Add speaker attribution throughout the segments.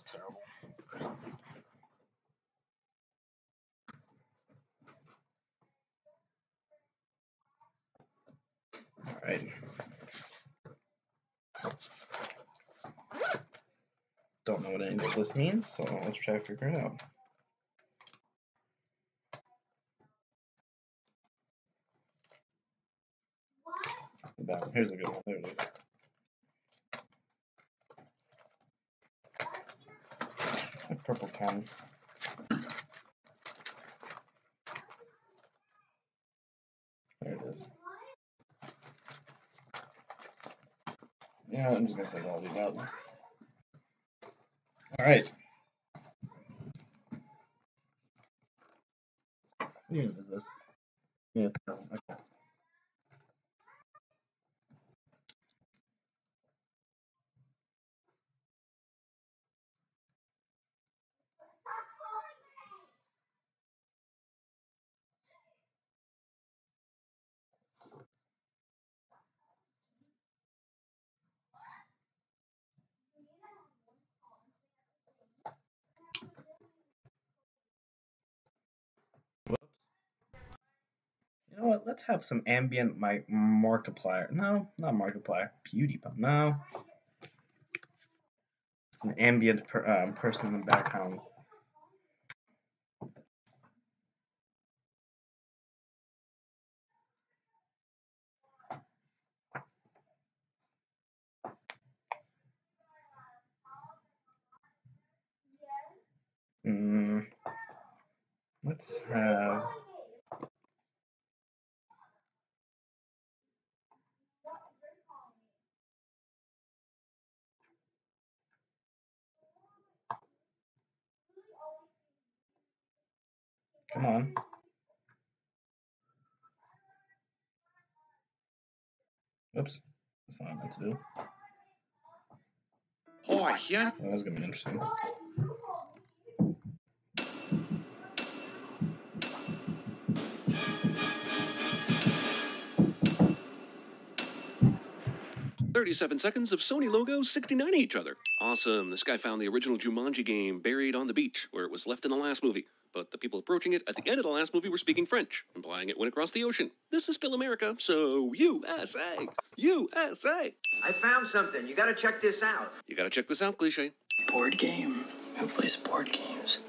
Speaker 1: was terrible. Alright. Don't know what any of this means, so let's try to figure it out. Here's a good one. There it is. A purple pen. There it is. Yeah, I'm just gonna take all these out. Alright. What unit is this? Yeah, okay. You know what? Let's have some ambient Markiplier. No, not Markiplier. PewDiePie. No. It's an ambient person in the background. Let's have. Come on. Oops. That's not what I meant to do. Oh, yeah. Well, that's gonna be interesting.
Speaker 2: 37 seconds of Sony logos 69 each other. Awesome. This guy found the original Jumanji game buried on the beach where it was left in the last movie. But the people approaching it at the end of the last movie were speaking French, implying it went across the ocean. This is still America, so USA! USA!
Speaker 3: I found something. You gotta check this out.
Speaker 2: You gotta check this out, cliche.
Speaker 4: Board game. Who plays board games?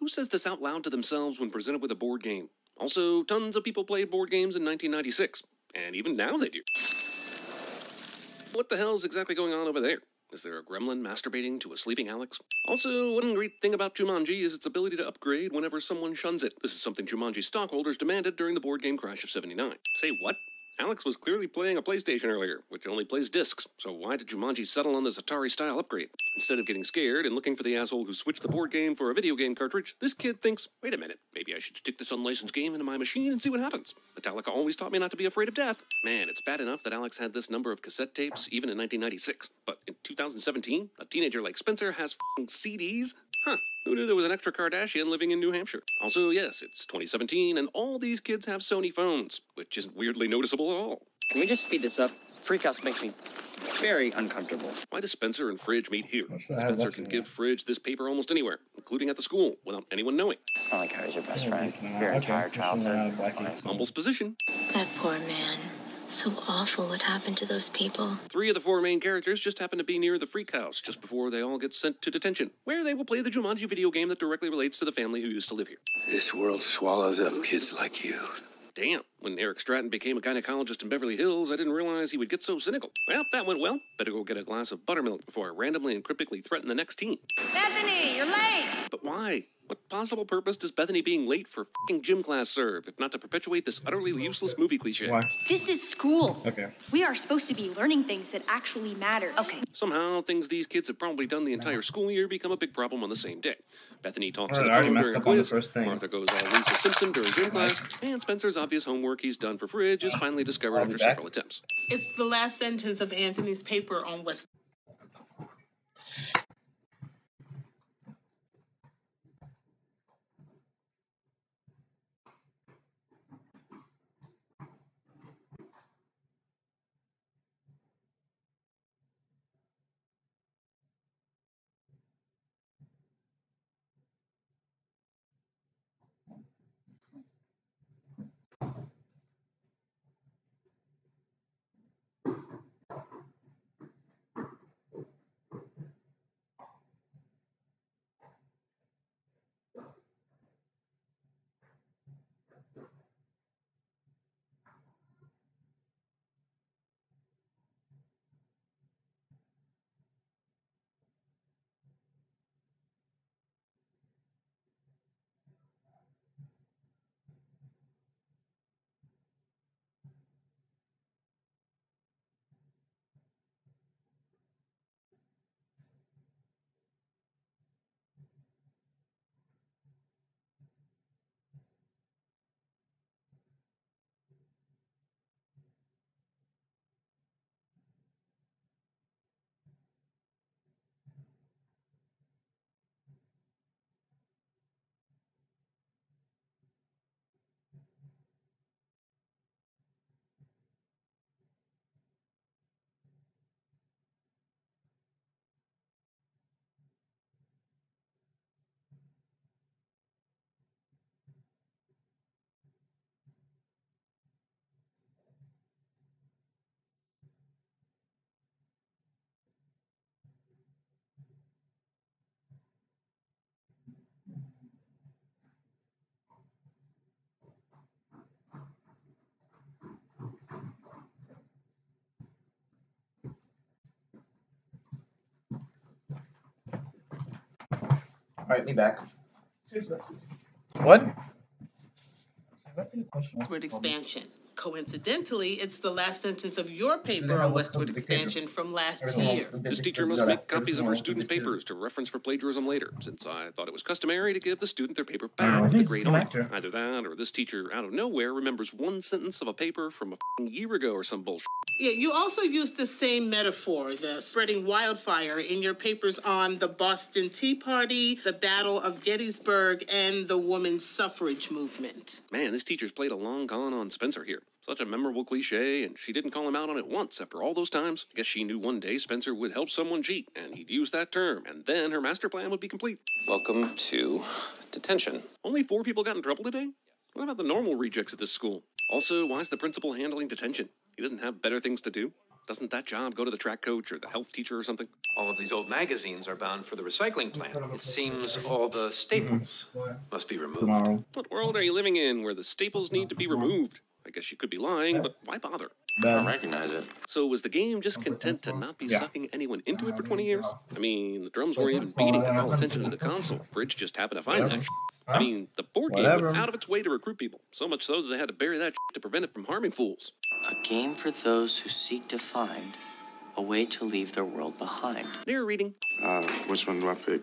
Speaker 2: Who says this out loud to themselves when presented with a board game? Also, tons of people played board games in 1996. And even now they do. What the hell is exactly going on over there? Is there a gremlin masturbating to a sleeping Alex? Also, one great thing about Jumanji is its ability to upgrade whenever someone shuns it. This is something Jumanji stockholders demanded during the board game crash of '79. Say what? Alex was clearly playing a PlayStation earlier, which only plays discs, so why did Jumanji settle on this Atari-style upgrade? Instead of getting scared and looking for the asshole who switched the board game for a video game cartridge, this kid thinks, wait a minute, maybe I should stick this unlicensed game into my machine and see what happens. Metallica always taught me not to be afraid of death. Man, it's bad enough that Alex had this number of cassette tapes even in 1996, but in 2017, a teenager like Spencer has f***ing CDs? Huh, who knew there was an extra Kardashian living in New Hampshire? Also, yes, it's 2017, and all these kids have Sony phones, which isn't weirdly noticeable at all.
Speaker 4: Can we just speed this up? Freakhouse makes me very uncomfortable.
Speaker 2: Why does Spencer and Fridge meet here? Spencer can give Fridge this paper almost anywhere, including at the school, without anyone knowing.
Speaker 4: It's not like I was your best friend your entire childhood.
Speaker 2: Humble's position.
Speaker 5: That poor man. So awful what happened to those people.
Speaker 2: 3 of the 4 main characters just happen to be near the freak house just before they all get sent to detention, where they will play the Jumanji video game that directly relates to the family who used to live here.
Speaker 6: This world swallows up kids like you.
Speaker 2: Damn, when Eric Stratton became a gynecologist in Beverly Hills, I didn't realize he would get so cynical. Well, that went well. Better go get a glass of buttermilk before I randomly and cryptically threaten the next teen.
Speaker 7: Bethany, you're late!
Speaker 2: But why? What possible purpose does Bethany being late for f***ing gym class serve, if not to perpetuate this utterly useless movie cliche?
Speaker 1: Why?
Speaker 7: This is school.
Speaker 1: Okay.
Speaker 7: We are supposed to be learning things that actually matter. Okay.
Speaker 2: Somehow, things these kids have probably done the entire school year become a big problem on the same day. Bethany talks to the phone during a quiz, Martha goes all Lisa Simpson during gym class, and Spencer's obvious homework he's done for Fridge is finally discovered after several attempts.
Speaker 8: It's the last sentence of Anthony's paper on West.
Speaker 1: Alright, me back. What?
Speaker 8: Westward Expansion. Coincidentally, it's the last sentence of your paper on Westward Expansion from last year.
Speaker 2: This teacher must make copies of her students' papers to reference for plagiarism later, since I thought it was customary to give the student their paper back with a grade on it. Either that, or this teacher out of nowhere remembers one sentence of a paper from a year ago or some bullshit.
Speaker 8: Yeah, you also used the same metaphor, the spreading wildfire, in your papers on the Boston Tea Party, the Battle of Gettysburg, and the women's suffrage movement.
Speaker 2: Man, this teacher's played a long con on Spencer here. Such a memorable cliche, and she didn't call him out on it once after all those times. I guess she knew one day Spencer would help someone cheat, and he'd use that term, and then her master plan would be complete.
Speaker 9: Welcome to detention.
Speaker 2: Only 4 people got in trouble today? What about the normal rejects at this school? Also, why is the principal handling detention? He doesn't have better things to do? Doesn't that job go to the track coach or the health teacher or something?
Speaker 10: All of these old magazines are bound for the recycling plant. It seems all the staples must be removed.
Speaker 2: What world are you living in where the staples need to be removed? I guess you could be lying, but why bother?
Speaker 9: I don't recognize it.
Speaker 2: So was the game just content to not be sucking anyone into it for 20 years? I mean, the drums weren't even beating to call attention to the console. Fridge just happened to find that shit. I mean, the board game went out of its way to recruit people. So much so that they had to bury that shit to prevent it from harming fools.
Speaker 4: A game for those who seek to find a way to leave their world behind.
Speaker 2: Narrating.
Speaker 11: Which one do I pick?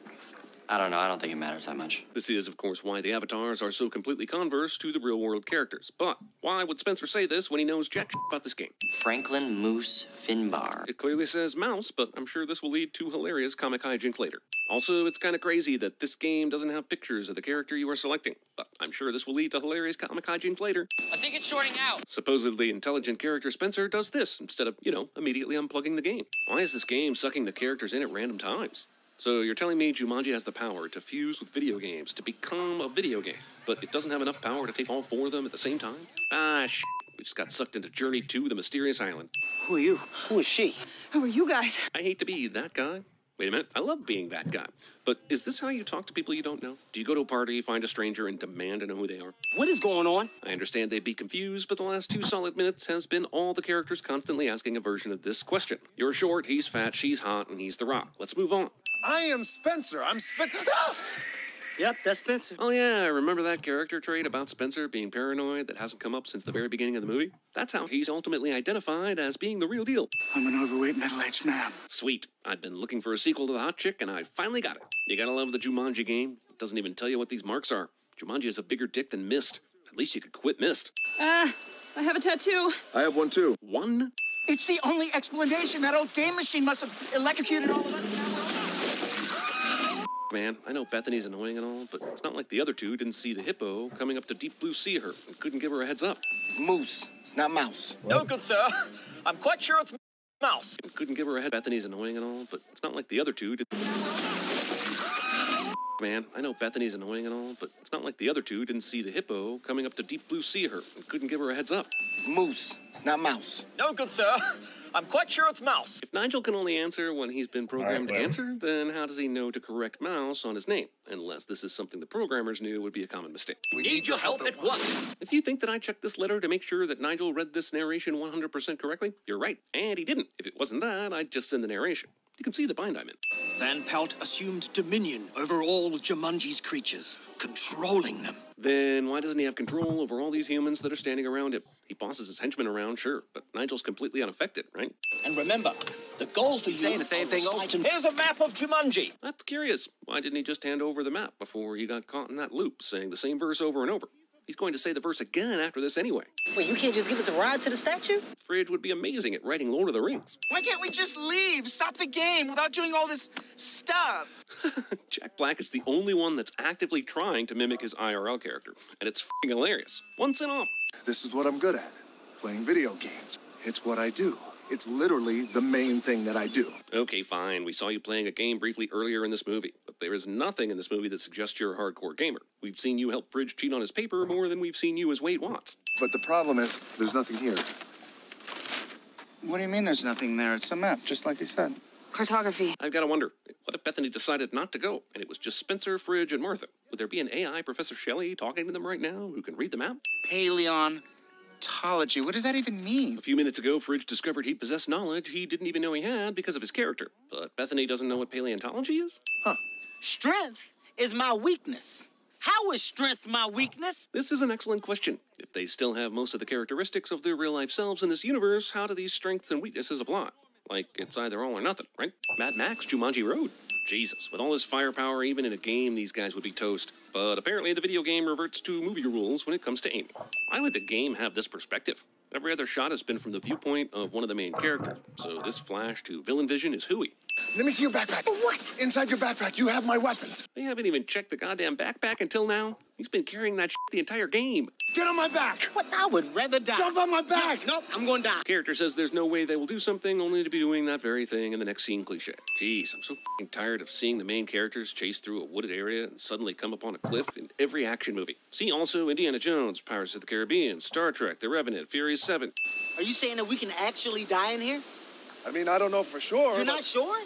Speaker 4: I don't know. I don't think it matters that much.
Speaker 2: This is, of course, why the avatars are so completely converse to the real-world characters. But why would Spencer say this when he knows jack shit about this game?
Speaker 4: Franklin Moose Finbar.
Speaker 2: It clearly says mouse, but I'm sure this will lead to hilarious comic hijinks later. Also, it's kind of crazy that this game doesn't have pictures of the character you are selecting, but I'm sure this will lead to hilarious comic hijinks later.
Speaker 4: I think it's shorting out.
Speaker 2: Supposedly intelligent character Spencer does this instead of, immediately unplugging the game. Why is this game sucking the characters in at random times? So you're telling me Jumanji has the power to fuse with video games, to become a video game, but it doesn't have enough power to take all 4 of them at the same time? We just got sucked into Journey to the Mysterious Island.
Speaker 4: Who are you? Who is she?
Speaker 7: Who are you guys?
Speaker 2: I hate to be that guy. Wait a minute, I love being that guy. But is this how you talk to people you don't know? Do you go to a party, find a stranger, and demand to know who they are?
Speaker 4: What is going on?
Speaker 2: I understand they'd be confused, but the last 2 solid minutes has been all the characters constantly asking a version of this question. You're short, he's fat, she's hot, and he's the Rock. Let's move on.
Speaker 11: I am Spencer. I'm Spencer.
Speaker 4: Yep, that's Spencer.
Speaker 2: Oh yeah, remember that character trait about Spencer being paranoid that hasn't come up since the very beginning of the movie? That's how he's ultimately identified as being the real deal.
Speaker 11: I'm an overweight middle-aged man.
Speaker 2: Sweet. I've been looking for a sequel to The Hot Chick, and I finally got it. You gotta love the Jumanji game. It doesn't even tell you what these marks are. Jumanji has a bigger dick than Myst. At least you could quit Myst.
Speaker 7: I have a tattoo.
Speaker 11: I have one too.
Speaker 2: One?
Speaker 12: It's the only explanation. That old game machine must have electrocuted all of us.
Speaker 2: Man, I know Bethany's annoying and all, but it's not like the other 2 didn't see the hippo coming up to Deep Blue Sea her and couldn't give her a heads up.
Speaker 12: It's moose. It's not mouse.
Speaker 4: No, good sir. I'm quite sure it's mouse.
Speaker 2: And couldn't give her a head. Bethany's annoying and all, but it's not like the other 2 did. Man, I know Bethany's annoying and all, but it's not like the other 2 didn't see the hippo coming up to Deep Blue Sea her and couldn't give her a heads up.
Speaker 12: It's moose. It's not mouse.
Speaker 4: No, good sir. I'm quite sure it's mouse.
Speaker 2: If Nigel can only answer when he's been programmed to answer, then how does he know to correct mouse on his name? Unless this is something the programmers knew would be a common mistake.
Speaker 4: We need your help at once.
Speaker 2: If you think that I checked this letter to make sure that Nigel read this narration 100% correctly, you're right. And he didn't. If it wasn't that, I'd just send the narration. You can see the bind I'm in.
Speaker 13: Van Pelt assumed dominion over all Jumanji's creatures, controlling them.
Speaker 2: Then why doesn't he have control over all these humans that are standing around him? He bosses his henchmen around, sure, but Nigel's completely unaffected, right?
Speaker 13: And remember, the goal for you...
Speaker 4: Saying the same thing over.
Speaker 13: Here's a map of Jumanji.
Speaker 2: That's curious. Why didn't he just hand over the map before he got caught in that loop, saying the same verse over and over? He's going to say the verse again after this anyway.
Speaker 4: Wait, you can't just give us a ride to the statue?
Speaker 2: Fridge would be amazing at writing Lord of the Rings.
Speaker 12: Why can't we just leave? Stop the game without doing all this stuff.
Speaker 2: Jack Black is the only one that's actively trying to mimic his IRL character, and it's f***ing hilarious. One cent off.
Speaker 11: This is what I'm good at. Playing video games. It's what I do. It's literally the main thing that I do.
Speaker 2: Okay, fine. We saw you playing a game briefly earlier in this movie, but there is nothing in this movie that suggests you're a hardcore gamer. We've seen you help Fridge cheat on his paper more than we've seen you as Wade Watts.
Speaker 11: But the problem is, there's nothing here.
Speaker 12: What do you mean there's nothing there? It's a map, just like he said.
Speaker 7: Cartography.
Speaker 2: I've got to wonder, what if Bethany decided not to go, and it was just Spencer, Fridge, and Martha? Would there be an AI Professor Shelley talking to them right now who can read the map?
Speaker 12: Paleontology. What does that even mean?
Speaker 2: A few minutes ago, Fridge discovered he possessed knowledge he didn't even know he had because of his character. But Bethany doesn't know what paleontology is?
Speaker 12: Huh. Strength
Speaker 13: is my weakness. How is strength my weakness?
Speaker 2: This is an excellent question. If they still have most of the characteristics of their real-life selves in this universe, how do these strengths and weaknesses apply? Like, it's either all or nothing, right? Mad Max, Jumanji Road. Jesus, with all this firepower, even in a game, these guys would be toast. But apparently the video game reverts to movie rules when it comes to aiming. Why would the game have this perspective? Every other shot has been from the viewpoint of one of the main characters, so this flash to villain vision is hooey.
Speaker 11: Let me see your backpack. What? Inside your backpack, you have my weapons.
Speaker 2: They haven't even checked the goddamn backpack until now. He's been carrying that shit the entire game.
Speaker 11: Get on my back.
Speaker 13: What? I would rather die.
Speaker 11: Jump on my back.
Speaker 13: Nope, I'm going to die.
Speaker 2: Character says there's no way they will do something only to be doing that very thing in the next scene cliche. Jeez, I'm so f***ing tired of seeing the main characters chase through a wooded area and suddenly come upon a cliff in every action movie. See also Indiana Jones, Pirates of the Caribbean, Star Trek, The Revenant, Furious 7.
Speaker 13: Are you saying that we can actually die in here?
Speaker 11: I mean, I don't know for sure.
Speaker 13: You're not sure?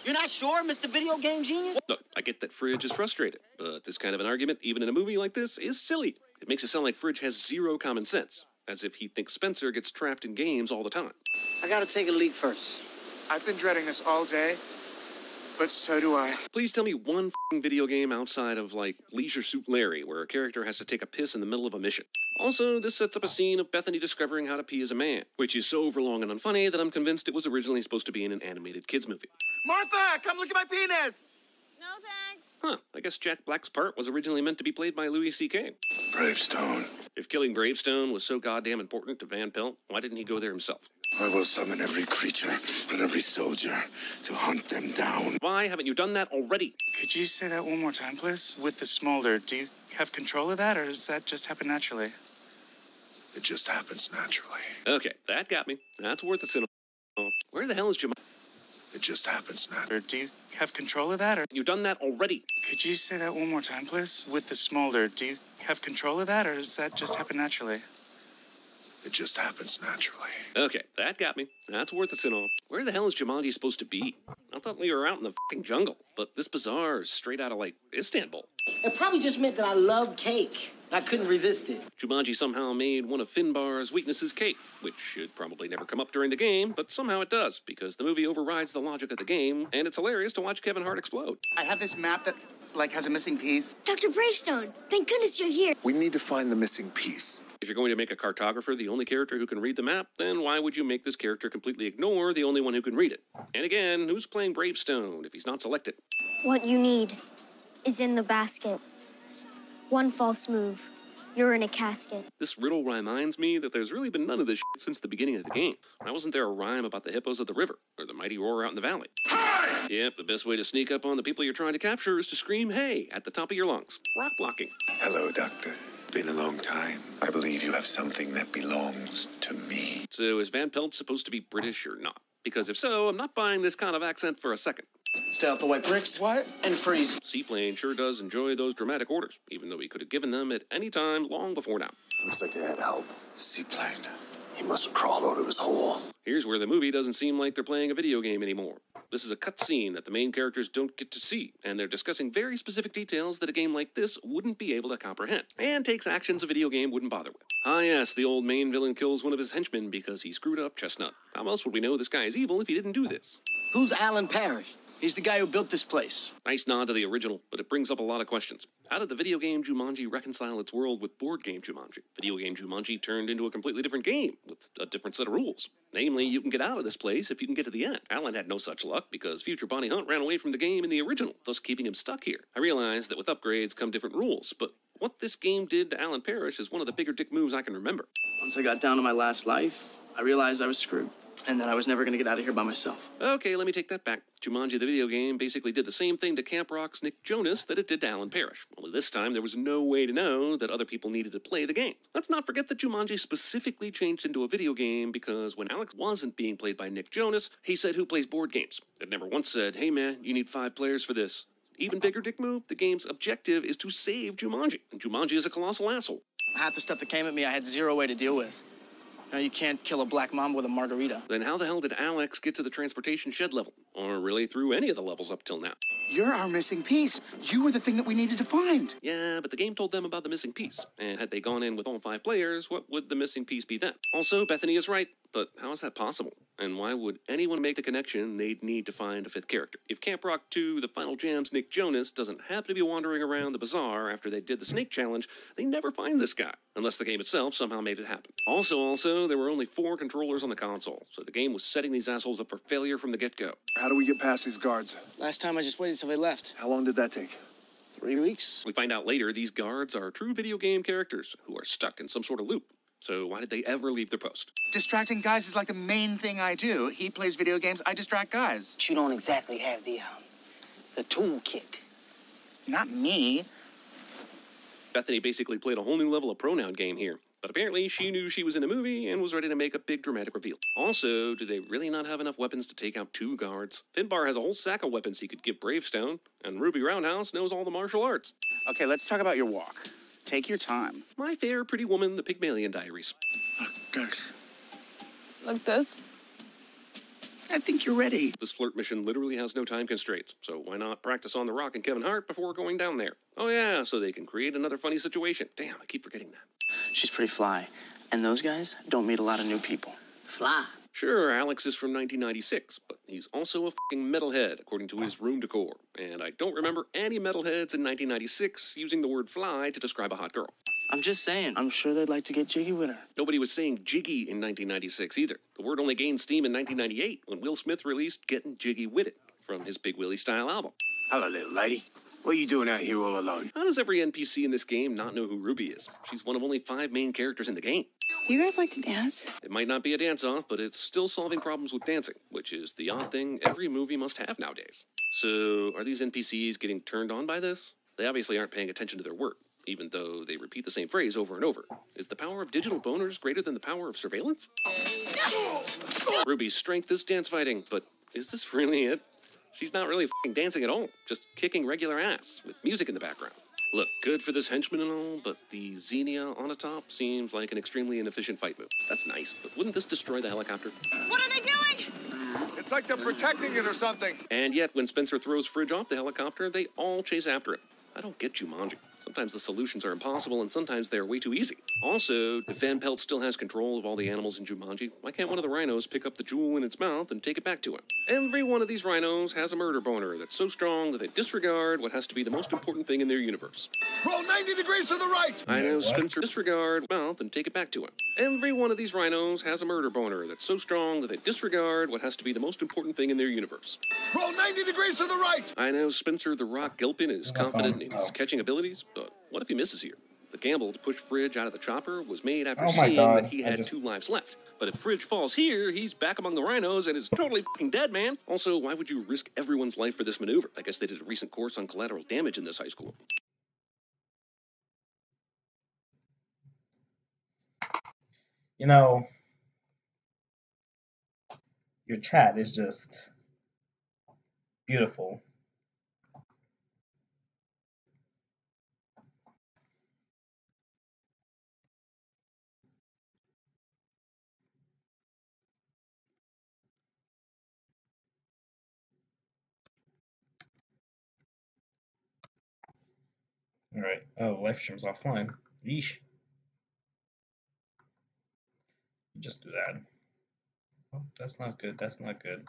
Speaker 13: You're not sure, Mr. Video Game Genius?
Speaker 2: Look, I get that Fridge is frustrated, but this kind of an argument, even in a movie like this, is silly. It makes it sound like Fridge has zero common sense, as if he thinks Spencer gets trapped in games all the time.
Speaker 13: I gotta take a leak first.
Speaker 12: I've been dreading this all day, but so do I.
Speaker 2: Please tell me one f***ing video game outside of, like, Leisure Suit Larry, where a character has to take a piss in the middle of a mission. Also, this sets up a scene of Bethany discovering how to pee as a man, which is so overlong and unfunny that I'm convinced it was originally supposed to be in an animated kids movie.
Speaker 12: Martha, come look at my penis!
Speaker 7: No thanks.
Speaker 2: Huh, I guess Jack Black's part was originally meant to be played by Louis C.K.
Speaker 6: Bravestone.
Speaker 2: If killing Bravestone was so goddamn important to Van Pelt, why didn't he go there himself?
Speaker 6: I will summon every creature and every soldier to hunt them down.
Speaker 2: Why haven't you done that already?
Speaker 12: Could you say that one more time, please? With the smolder, do you have control of that, or does that just happen naturally?
Speaker 6: It just happens naturally.
Speaker 2: Okay, that got me. That's worth a cinema. Where the hell is Jumanji?
Speaker 6: It just happens naturally.
Speaker 12: Or do you have control of that, or...
Speaker 2: You've done that already.
Speaker 12: Could you say that one more time, please? With the smolder, do you have control of that, or does that just happen naturally?
Speaker 6: It just happens naturally.
Speaker 2: Okay, that got me. That's worth a sin-off. Where the hell is Jumanji supposed to be? I thought we were out in the fucking jungle, but this bazaar is straight out of, like, Istanbul.
Speaker 13: It probably just meant that I love cake. I couldn't resist it.
Speaker 2: Jumanji somehow made one of Finbar's weaknesses cake, which should probably never come up during the game, but somehow it does, because the movie overrides the logic of the game, and it's hilarious to watch Kevin Hart explode.
Speaker 12: I have this map that, like, has a missing piece.
Speaker 5: Dr. Bravestone, thank goodness you're here.
Speaker 6: We need to find the missing piece.
Speaker 2: If you're going to make a cartographer the only character who can read the map, then why would you make this character completely ignore the only one who can read it? And again, who's playing Bravestone if he's not selected?
Speaker 5: What you need is in the basket. One false move, you're in a casket.
Speaker 2: This riddle reminds me that there's really been none of this shit since the beginning of the game. Why wasn't there a rhyme about the hippos of the river, or the mighty roar out in the valley? Hey! Yep, the best way to sneak up on the people you're trying to capture is to scream, hey, at the top of your lungs. Rock blocking.
Speaker 6: Hello, Doctor. Been a long time. I believe you have something that belongs to me.
Speaker 2: So is Van Pelt supposed to be British or not? Because if so, I'm not buying this kind of accent for a second.
Speaker 13: Stay off the white bricks.
Speaker 12: What?
Speaker 13: And freeze.
Speaker 2: Seaplane sure does enjoy those dramatic orders, even though he could have given them at any time long before now.
Speaker 6: Looks like they had help. Seaplane. He must have crawled out of his hole.
Speaker 2: Here's where the movie doesn't seem like they're playing a video game anymore. This is a cutscene that the main characters don't get to see, and they're discussing very specific details that a game like this wouldn't be able to comprehend, and takes actions a video game wouldn't bother with. Ah yes, the old main villain kills one of his henchmen because he screwed up Chestnut. How else would we know this guy is evil if he didn't do this?
Speaker 13: Who's Alan Parrish? He's the guy who built this place.
Speaker 2: Nice nod to the original, but it brings up a lot of questions. How did the video game Jumanji reconcile its world with board game Jumanji? Video game Jumanji turned into a completely different game, with a different set of rules. Namely, you can get out of this place if you can get to the end. Alan had no such luck because future Bonnie Hunt ran away from the game in the original, thus keeping him stuck here. I realize that with upgrades come different rules, but what this game did to Alan Parrish is one of the bigger dick moves I can remember.
Speaker 14: Once I got down to my last life, I realized I was screwed. And that I was never going to get out of here by myself.
Speaker 2: Okay, let me take that back. Jumanji the video game basically did the same thing to Camp Rock's Nick Jonas that it did to Alan Parrish. Only this time there was no way to know that other people needed to play the game. Let's not forget that Jumanji specifically changed into a video game because when Alex wasn't being played by Nick Jonas, he said who plays board games. It never once said, hey man, you need 5 players for this. Even bigger dick move, the game's objective is to save Jumanji. And Jumanji is a colossal asshole.
Speaker 14: Half the stuff that came at me I had zero way to deal with. Now, you can't kill a black mamba with a margarita.
Speaker 2: Then how the hell did Alex get to the transportation shed level? Or really through any of the levels up till now?
Speaker 12: You're our missing piece. You were the thing that we needed to find.
Speaker 2: Yeah, but the game told them about the missing piece. And had they gone in with all 5 players, what would the missing piece be then? Also, Bethany is right. But how is that possible? And why would anyone make the connection they'd need to find a fifth character? If Camp Rock 2, The Final Jam's Nick Jonas doesn't happen to be wandering around the bazaar after they did the Snake Challenge, they never find this guy, unless the game itself somehow made it happen. Also, there were only 4 controllers on the console, so the game was setting these assholes up for failure from the get-go.
Speaker 11: How do we get past these guards?
Speaker 14: Last time I just waited till they left.
Speaker 11: How long did that take?
Speaker 14: 3 weeks.
Speaker 2: We find out later these guards are true video game characters who are stuck in some sort of loop. So why did they ever leave their post?
Speaker 12: Distracting guys is like the main thing I do. He plays video games, I distract guys.
Speaker 15: But you don't exactly have the toolkit.
Speaker 12: Not me.
Speaker 2: Bethany basically played a whole new level of pronoun game here. But apparently she knew she was in a movie and was ready to make a big dramatic reveal. Also, do they really not have enough weapons to take out 2 guards? Finbar has a whole sack of weapons he could give Bravestone, and Ruby Roundhouse knows all the martial arts.
Speaker 12: Okay, let's talk about your walk. Take your time.
Speaker 2: My Fair Pretty Woman, The Pygmalion Diaries.
Speaker 7: Like this?
Speaker 12: I think you're ready.
Speaker 2: This flirt mission literally has no time constraints, so why not practice on The Rock and Kevin Hart before going down there? Oh yeah, so they can create another funny situation. Damn, I keep forgetting that.
Speaker 14: She's pretty fly. And those guys don't meet a lot of new people.
Speaker 15: Fly.
Speaker 2: Sure, Alex is from 1996, but he's also a fucking metalhead, according to his room decor. And I don't remember any metalheads in 1996 using the word fly to describe a hot girl.
Speaker 14: I'm just saying, I'm sure they'd like to get jiggy with her.
Speaker 2: Nobody was saying jiggy in 1996 either. The word only gained steam in 1998 when Will Smith released Getting Jiggy With It from his Big Willie style album.
Speaker 16: Hello, little lady. What are you doing out here all alone?
Speaker 2: How does every NPC in this game not know who Ruby is? She's one of only 5 main characters in the game.
Speaker 7: You guys like to dance?
Speaker 2: It might not be a dance-off, but it's still solving problems with dancing, which is the odd thing every movie must have nowadays. So, are these NPCs getting turned on by this? They obviously aren't paying attention to their work, even though they repeat the same phrase over and over. Is the power of digital boners greater than the power of surveillance? Ruby's strength is dance fighting, but is this really it? She's not really f***ing dancing at all, just kicking regular ass, with music in the background. Look, good for this henchman and all, but the Xenia on a top seems like an extremely inefficient fight move. That's nice, but wouldn't this destroy the helicopter?
Speaker 7: What are they doing?
Speaker 11: It's like they're protecting it or something.
Speaker 2: And yet, when Spencer throws Fridge off the helicopter, they all chase after him. I don't get Jumanji. Sometimes the solutions are impossible, and sometimes they're way too easy. Also, if Van Pelt still has control of all the animals in Jumanji, why can't one of the rhinos pick up the jewel in its mouth and take it back to him? Every one of these rhinos has a murder boner that's so strong that they disregard what has to be the most important thing in their universe.
Speaker 11: Roll 90 degrees to the right!
Speaker 2: Rhinos Spencer disregard mouth and take it back to him. Every one of these rhinos has a murder boner that's so strong that they disregard what has to be the most important thing in their universe.
Speaker 11: Roll 90 degrees to the right!
Speaker 2: I know Spencer the Rock Gilpin is confident in his catching abilities, but what if he misses here? The gamble to push Fridge out of the chopper was made after seeing that he had 2 lives left. But if Fridge falls here, he's back among the rhinos and is totally fucking dead, man. Also, why would you risk everyone's life for this maneuver? I guess they did a recent course on collateral damage in this high school.
Speaker 1: You know, your chat is just beautiful. Alright. Oh, live stream's offline. Yeesh. Just do that. Oh, that's not good. That's not good.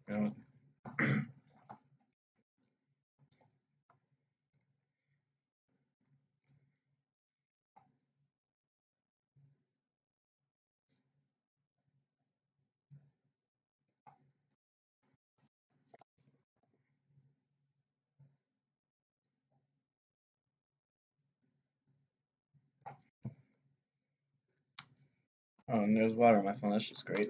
Speaker 1: You know, oh, and there's water on my phone. That's just great.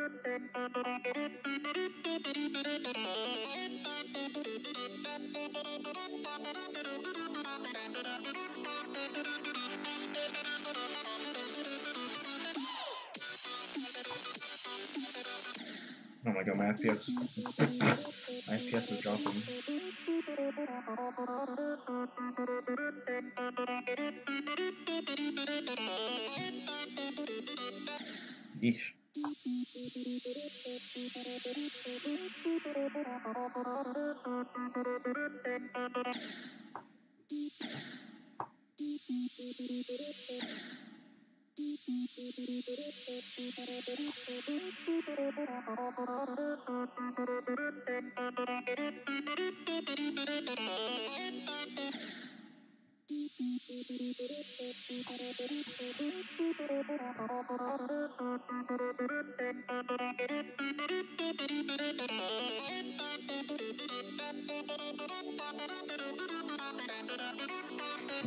Speaker 1: Oh my god, my FPS. My FPS is dropping. Yeesh.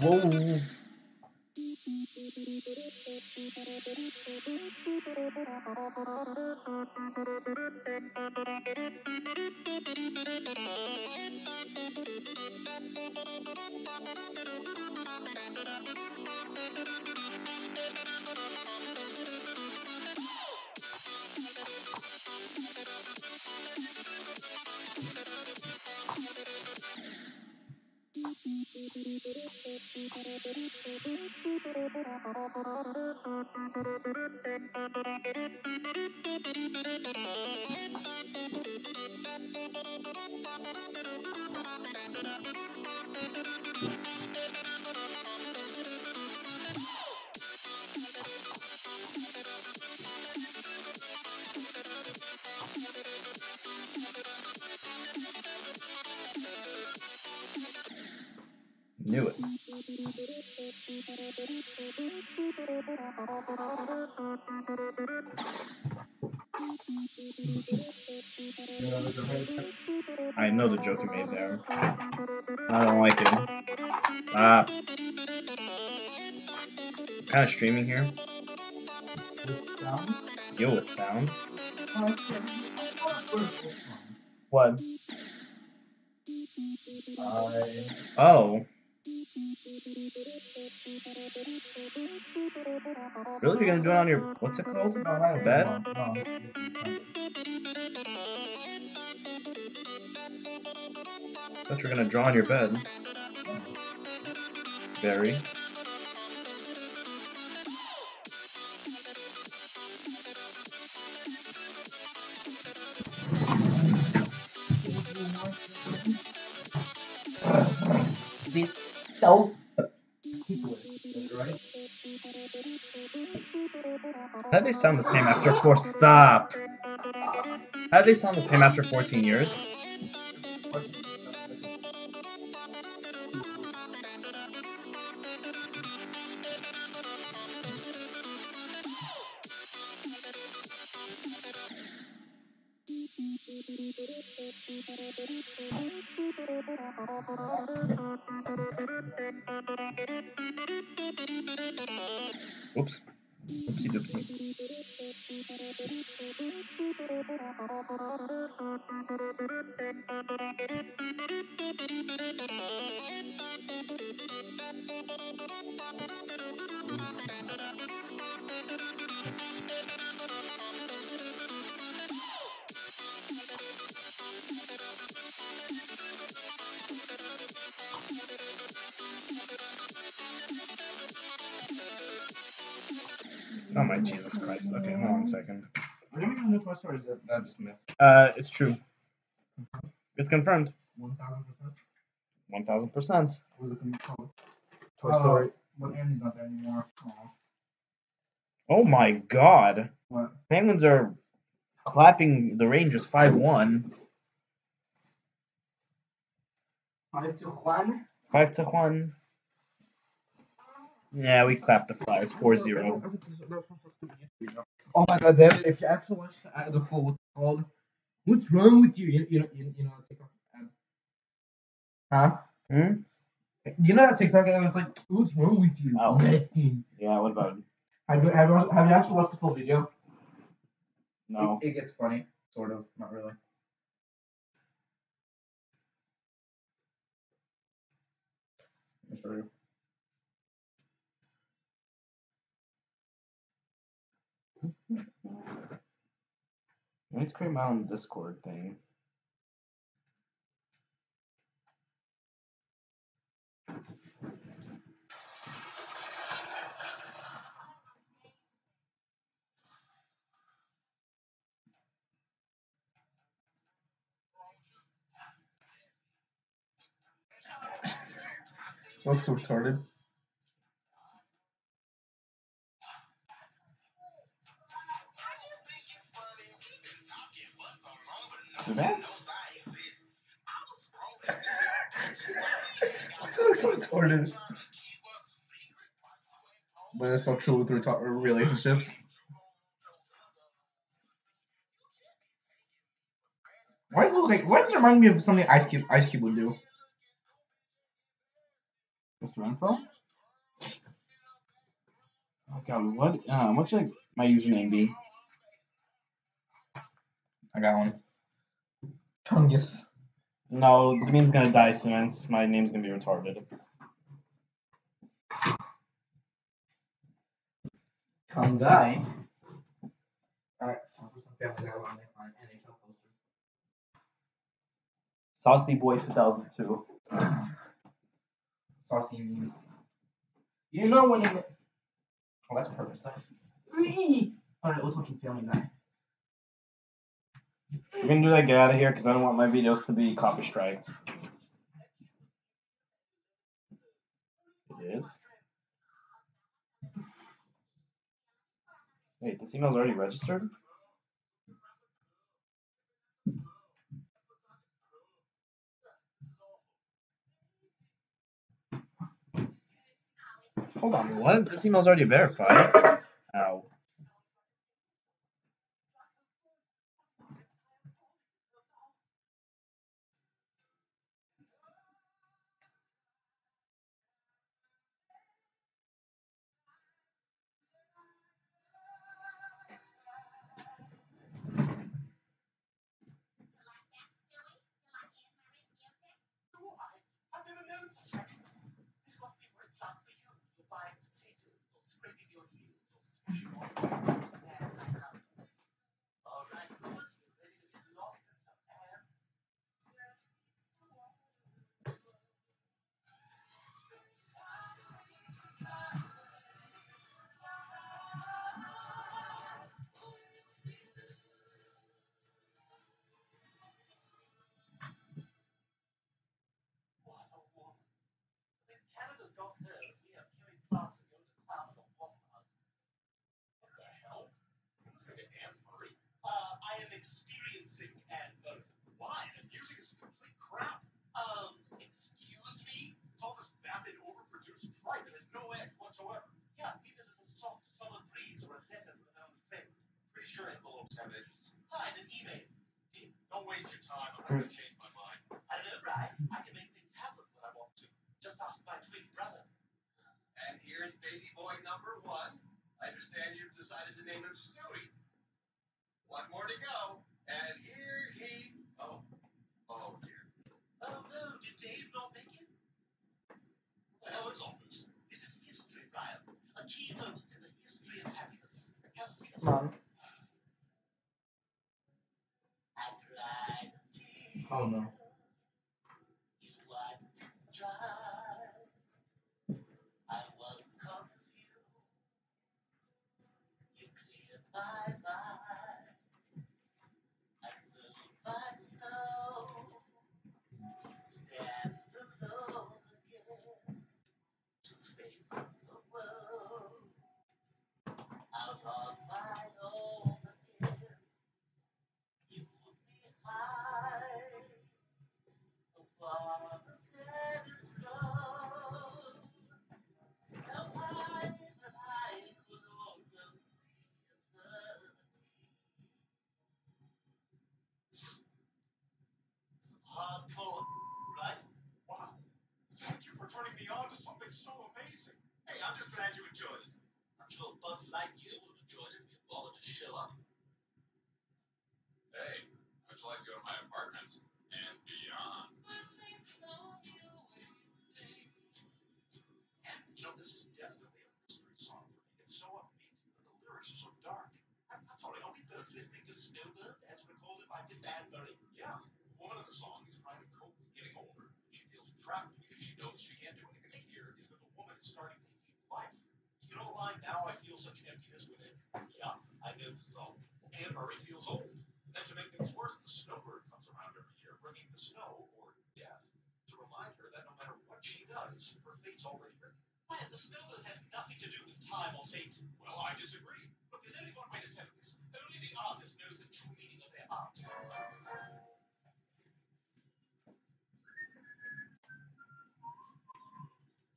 Speaker 1: Whoa. Knew it. I know the joke you made there. I don't like it. Stop. I'm kind of streaming here. Yo, with sound. What? Oh. Really? You're gonna do it on your, what's it called? Bed? Thought you were gonna draw on your bed. Very. How do they sound the same after Stop! How do they sound the same after 14 years? Oops. Oopsie doopsie. Oh my Jesus Christ. Okay, hold on a second.
Speaker 17: Are you making a new Toy Story or is that just myth?
Speaker 1: It's true. It's confirmed.
Speaker 17: 1000%?
Speaker 1: 1000%.
Speaker 17: What is it going to be called?
Speaker 1: Toy Story.
Speaker 17: But Andy's not there anymore. Aww.
Speaker 1: Oh my God.
Speaker 17: What?
Speaker 1: Penguins are clapping the Rangers 5-1.
Speaker 17: 5-1?
Speaker 1: 5-1. Yeah, we clapped the Flyers 4-0.
Speaker 17: Oh my God, David! If you actually watch the full, what's it called? What's wrong with you? You know TikTok ad. Huh?
Speaker 1: Hmm?
Speaker 17: You know that TikTok ad? It's like, what's wrong with you?
Speaker 1: Oh.
Speaker 17: Nothing.
Speaker 1: Yeah, what about it?
Speaker 17: Have you actually watched the full video?
Speaker 1: No.
Speaker 17: It gets funny, sort of, not really. Let me show you.
Speaker 1: Let's create my own Discord thing.
Speaker 17: That's so retarded.
Speaker 1: Savannah?
Speaker 17: That's so retarded. But it's so true with relationships. Why does it look like? Why does it remind me of something Ice Cube would do?
Speaker 1: Mr. Renfro? Oh god, what should my username be?
Speaker 17: I got one. Chungus.
Speaker 1: No, the meme's gonna die soon. My name's gonna be retarded.
Speaker 17: Chungai. Alright,
Speaker 1: Saucy Boii 2002.
Speaker 17: Saucy memes. You know when it. Oh, that's perfect size. Alright, let's watch Family Guy.
Speaker 1: We're gonna do that. Get out of here because I don't want my videos to be copy striked. It is. Wait, this email's already registered? Hold on, what? This email's already verified. Ow. Come on.
Speaker 17: Oh no.
Speaker 18: she does. Her fate's already written. When the snow has nothing to do with time or fate. Well, I disagree. But there's only one way to settle this. Only the artist knows the true meaning of their art.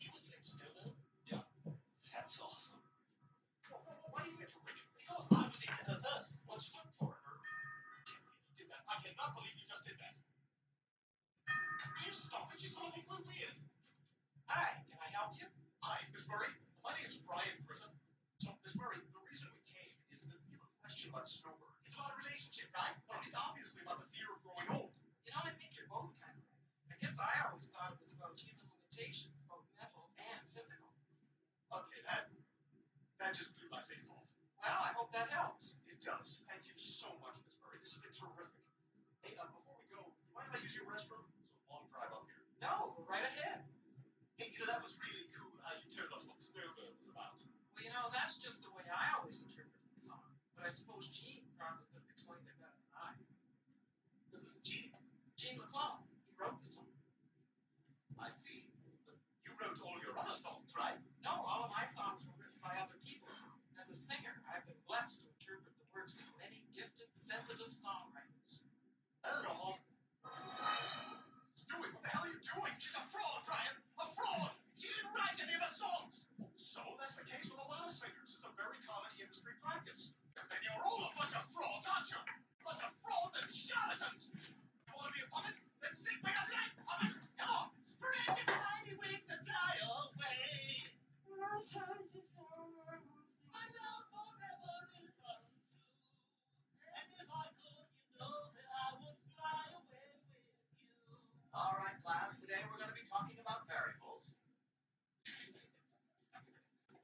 Speaker 18: You were saying Snowball? Yeah. That's awesome. Why are you interrupting? Because I was into her first. What's fun for her? You did that. I cannot believe you just did that. Will you stop it? You sort of think we're weird. Hi, can I help you? Hi, Miss Murray. My name's Brian Griffin. So, Miss Murray, the reason we came is that we have a question about Snowbird. It's about a relationship, right? Well, it's obviously about the fear of growing old.
Speaker 19: You know, I think you're both kind of right. I guess I always thought it was about human limitation, both mental and physical.
Speaker 18: Okay, that just blew my face off.
Speaker 19: Well, I hope that helps.
Speaker 18: It does. Thank you so much, Miss Murray. This has been terrific. Hey, before we go, you mind if I use your restroom? It's a long drive up here.
Speaker 19: No, go right ahead.
Speaker 18: Hey, that was really cool how you told us what Snowbird was about.
Speaker 19: Well, you know, that's just the way I always interpreted the song. But I suppose Gene probably could have explained it better than I.
Speaker 18: This is Gene.
Speaker 19: Gene McClellan. He wrote the song.
Speaker 18: I see. But you wrote all your other songs, right?
Speaker 19: No, all of my songs were written by other people. As a singer, I've been blessed to interpret the works of many gifted, sensitive songwriters.
Speaker 18: Oh, Stewie, what the hell are you doing? She's a fraud, Brian! A fraud! She didn't write any of the songs! So that's the case with a lot of singers. It's a very common industry practice. And you're all a bunch of frauds, aren't you? A bunch of frauds and charlatans! You want to be a puppet? Then sing for your life, puppet! Come on! Spread your tiny wings and fly away! My love forever is untrue. And if I could, you know that I would fly away with you. All right, class. Today we're going to be talking about variables.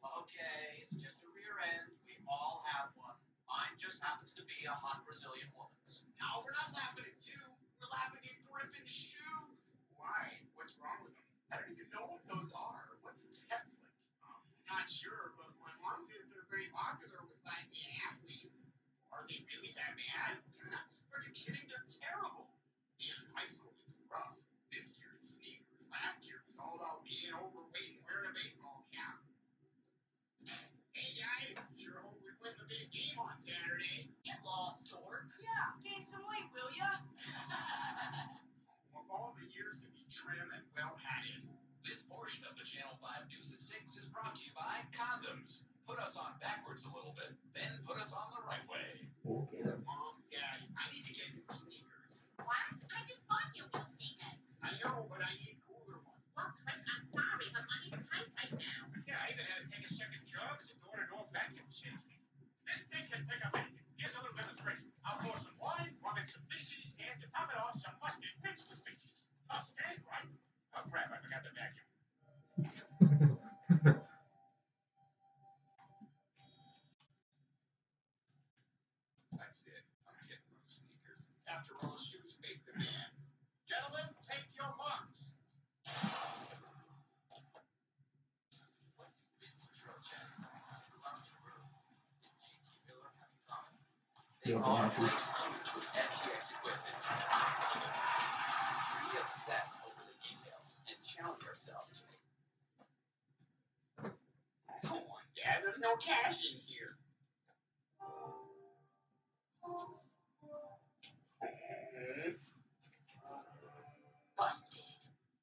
Speaker 18: Okay, it's just a rear end. We all have one. Mine just happens to be a hot Brazilian woman's. No, we're not laughing at you. We're laughing at Griffin's shoes. Why? What's wrong with them? I don't even know what those are. What's Tesla? Not sure, but my mom says they're very popular with Latin athletes. Are they really that bad? Are you kidding? They're terrible. In high school, it's rough. This year, it's sneakers. Last year, it was all about being overweight and wearing a baseball cap. Hey, guys. Sure hope we win the big game on Saturday. Get lost, Dork.
Speaker 19: Yeah, gain some weight, will ya?
Speaker 18: Of all the years to be trim and well-hatted. This portion of the Channel 5 News at 6 is brought to you by condoms. Put us on backwards a little bit, then put us on the right way.
Speaker 17: Okay then.
Speaker 18: Mom, Daddy, I need to get new sneakers.
Speaker 20: What? I just bought you new sneakers.
Speaker 18: I know, but I need cooler ones.
Speaker 20: Well, Chris, I'm sorry, but money's tight right now.
Speaker 18: Yeah, I even had to take a second job as a door-to-door vacuum salesman. This thing can pick up anything. Here's a little demonstration. I'll pour some wine, rub in some feces, and to top it off, some mustard mixed with feces. Tough stand, right? Oh, crap, I forgot the vacuum. That's it. I'm getting those sneakers. After all, shoes make the man. Gentlemen, take your marks. What do busy drill check? Lounge room. Did JT Miller have in common? They
Speaker 17: Yeah,
Speaker 18: all
Speaker 17: yeah.
Speaker 18: play huge with STX equipment. We obsess over the details and challenge ourselves to make. Come on, Dad, there's no cash in here.
Speaker 20: Busted.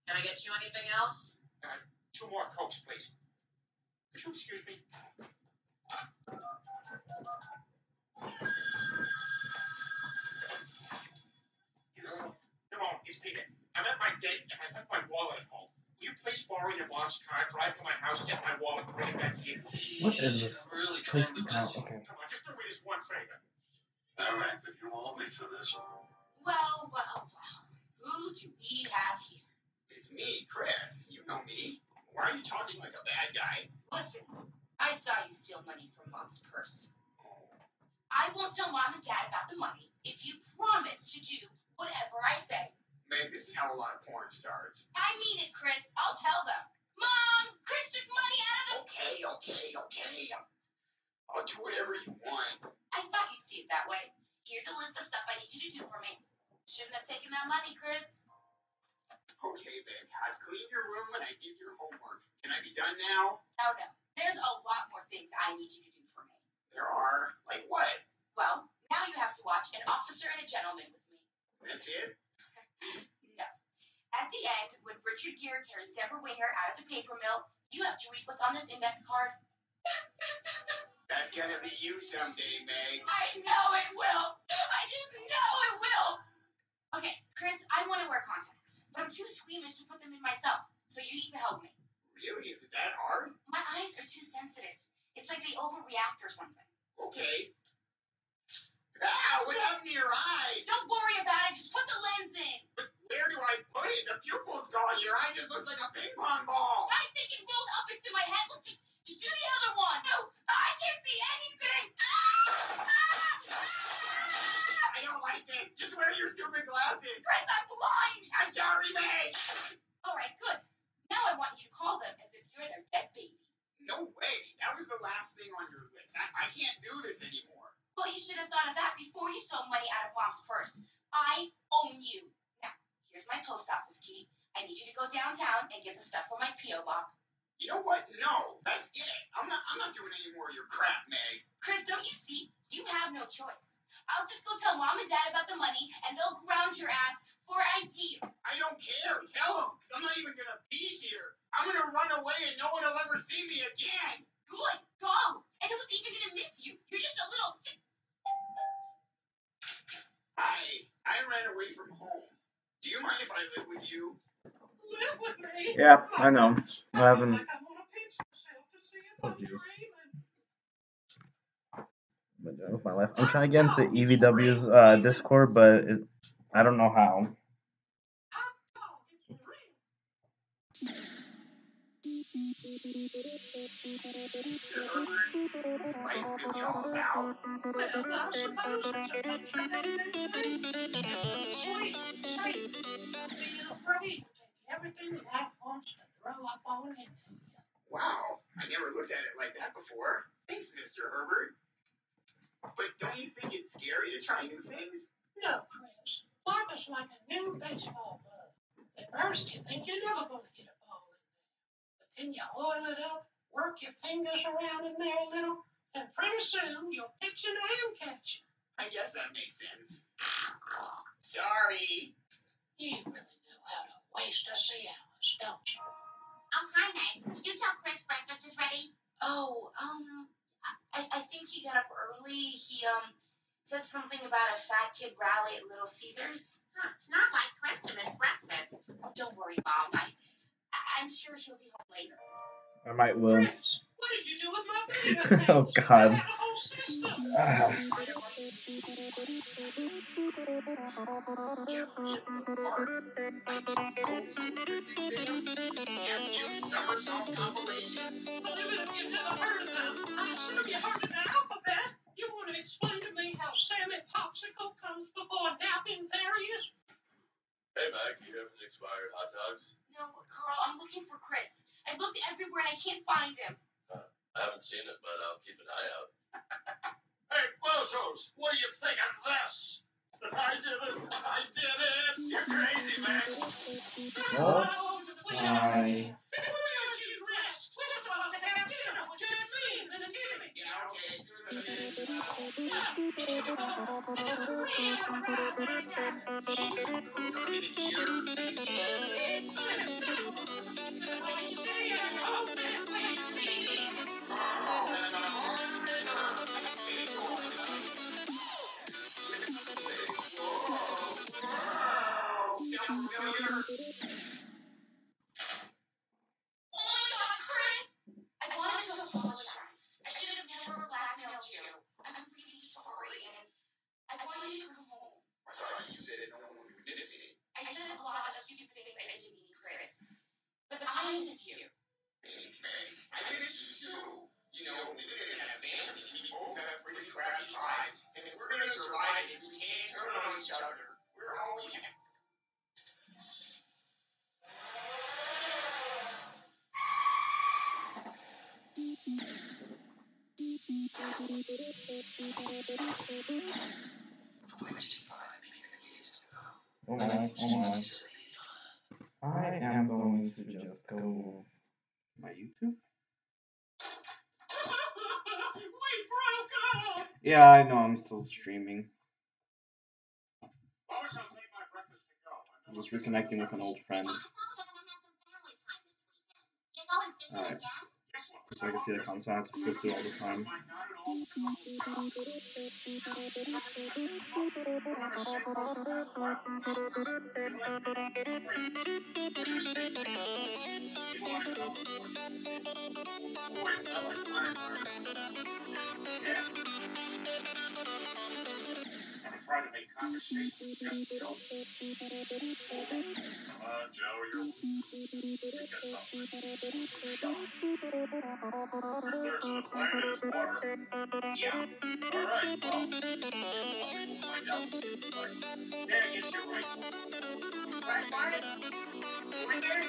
Speaker 20: Can I get you anything else?
Speaker 18: 2 more Cokes, please. Could you excuse me? Come on, it's Peter. I'm at my date and I left my wallet at home. Will you please borrow your mom's car, drive to my house, get my wallet, and bring it back to you?
Speaker 17: What is this?
Speaker 18: I'm really
Speaker 17: Facebook account. Okay.
Speaker 18: Come on, just do me this one favor. All right, but you owe me for this.
Speaker 20: Well, well, well. Who do we have here?
Speaker 18: It's me, Chris. You know me. Why are you talking like a bad guy?
Speaker 20: Listen, I saw you steal money from Mom's purse. I won't tell Mom and Dad about the money if you promise to do whatever I say.
Speaker 18: Meg, this is how a lot of porn starts.
Speaker 20: I mean it, Chris. I'll tell them. Mom, Chris took money out of the...
Speaker 18: Okay. I'll do whatever you want.
Speaker 20: I thought you'd see it that way. Here's a list of stuff I need you to do for me. Shouldn't have taken that money, Chris.
Speaker 18: Okay, Okay, babe. I've cleaned your room and I did your homework. Can I be done now?
Speaker 20: Oh, no. There's a lot more things I need you to do for me.
Speaker 18: There are? Like what?
Speaker 20: Well, now you have to watch An Officer and a Gentleman with me.
Speaker 18: That's it?
Speaker 20: No. At the end, when Richard Gere carries Deborah Winger out of the paper mill, you have to read what's on this index card.
Speaker 18: That's gonna be you someday, Meg.
Speaker 20: I know it will. I just know it will. Okay, Chris, I want to wear contacts, but I'm too squeamish to put them in myself, so you need to help me.
Speaker 18: Really? Is it that hard?
Speaker 20: My eyes are too sensitive. It's like they overreact or something.
Speaker 18: Okay. Ah, what happened to your eye?
Speaker 20: Don't worry about it. Just put the lens in.
Speaker 18: But where do I put it? The pupil's gone. Your eye just looks like a ping pong ball.
Speaker 20: I think it rolled up into my head. Look, just do the other one. No, I can't see anything.
Speaker 18: I don't like this. Just wear your stupid glasses.
Speaker 20: Chris, I'm blind.
Speaker 18: I'm sorry, Meg.
Speaker 20: All right, good. Now I want you to call them as if you're their dead baby.
Speaker 18: No way. That was the last thing on your list. I can't do this anymore.
Speaker 20: Well, you should have thought of that before you stole money out of Mom's purse. I own you. Now, here's my post office key. I need you to go downtown and get the stuff from my P.O. box.
Speaker 18: You know what? No, that's it. I'm not doing any more of your crap, Meg.
Speaker 20: Chris, don't you see? You have no choice. I'll just go tell Mom and Dad about the money, and they'll ground your ass for a year.
Speaker 18: I don't care. Tell them, because I'm not even going to be here. I'm going to run away and no one will ever see me again.
Speaker 20: Good. Go. And who's even going to miss you? You're just a little sick.
Speaker 18: I ran away from home. Do you mind if I live with you?
Speaker 20: Live with me?
Speaker 1: Yeah, I know. I haven't. Oh, jeez. With my life. I'm trying to get into EVW's Discord, but I don't know how.
Speaker 18: Life really all about?
Speaker 19: Everything life wants to throw up on into you.
Speaker 18: Wow, I never looked at it like that before. Thanks, Mr. Herbert. But don't you think it's scary to try new things?
Speaker 19: No, Chris. Life is like a new baseball glove. At first, you think you're never going to get a ball in there. But then you oil it up, work your fingers around in there a little, and pretty soon you'll pitch an and catch.
Speaker 18: I guess that makes sense. Sorry.
Speaker 19: You really know how to waste a hours, don't you?
Speaker 20: Oh, hi, Meg. Can you tell Chris breakfast is ready? Oh, I think he got up early. He, said something about a fat kid rally at Little Caesars. Huh, it's not like Chris to miss breakfast. Oh, don't worry, Mom. I'm sure he'll be home later.
Speaker 1: I might will.
Speaker 19: Chris, what did you do with my video?
Speaker 1: Oh, God.
Speaker 19: I had a whole system. Well, even if you've never heard of them, I assume you heard of the alphabet. You want to explain to me how Salmon Popsicle comes before napping berries?
Speaker 21: Hey, Mac, you here for the expired hot dogs?
Speaker 20: No, Carl, I'm looking for Chris. I've looked everywhere and I can't find him.
Speaker 21: I haven't seen it, but I'll keep an eye out.
Speaker 18: Hey, bozos, what do you think of this? I did it! I did it! You're crazy, man!
Speaker 1: Well, I...
Speaker 20: I wanted to apologize. I should have never blackmailed you. I'm really sorry, and I want you to come home.
Speaker 18: I thought you said no one would miss it.
Speaker 20: I said a lot of stupid things I did to mean Chris. But I miss you.
Speaker 18: Thanks, man. I miss you too. You know, we live in a family. We both have pretty crappy lives. And if we're gonna survive it, we can't turn on each other. We're all we have.
Speaker 1: Oh my. I am I'm going to just go my YouTube.
Speaker 18: We broke up!
Speaker 1: Yeah, I know, I'm still streaming.
Speaker 18: Lois, I'll take my breakfast to go.
Speaker 1: I'm just reconnecting with an old friend. Alright. So I can see the comments, I have to flip through all the time.
Speaker 18: Try to make conversation with just Joe. Joe, you're because something. There's a plan in water. Yeah. All right. Well, we'll find out. There gets your rifle. Right, Barney? Right there?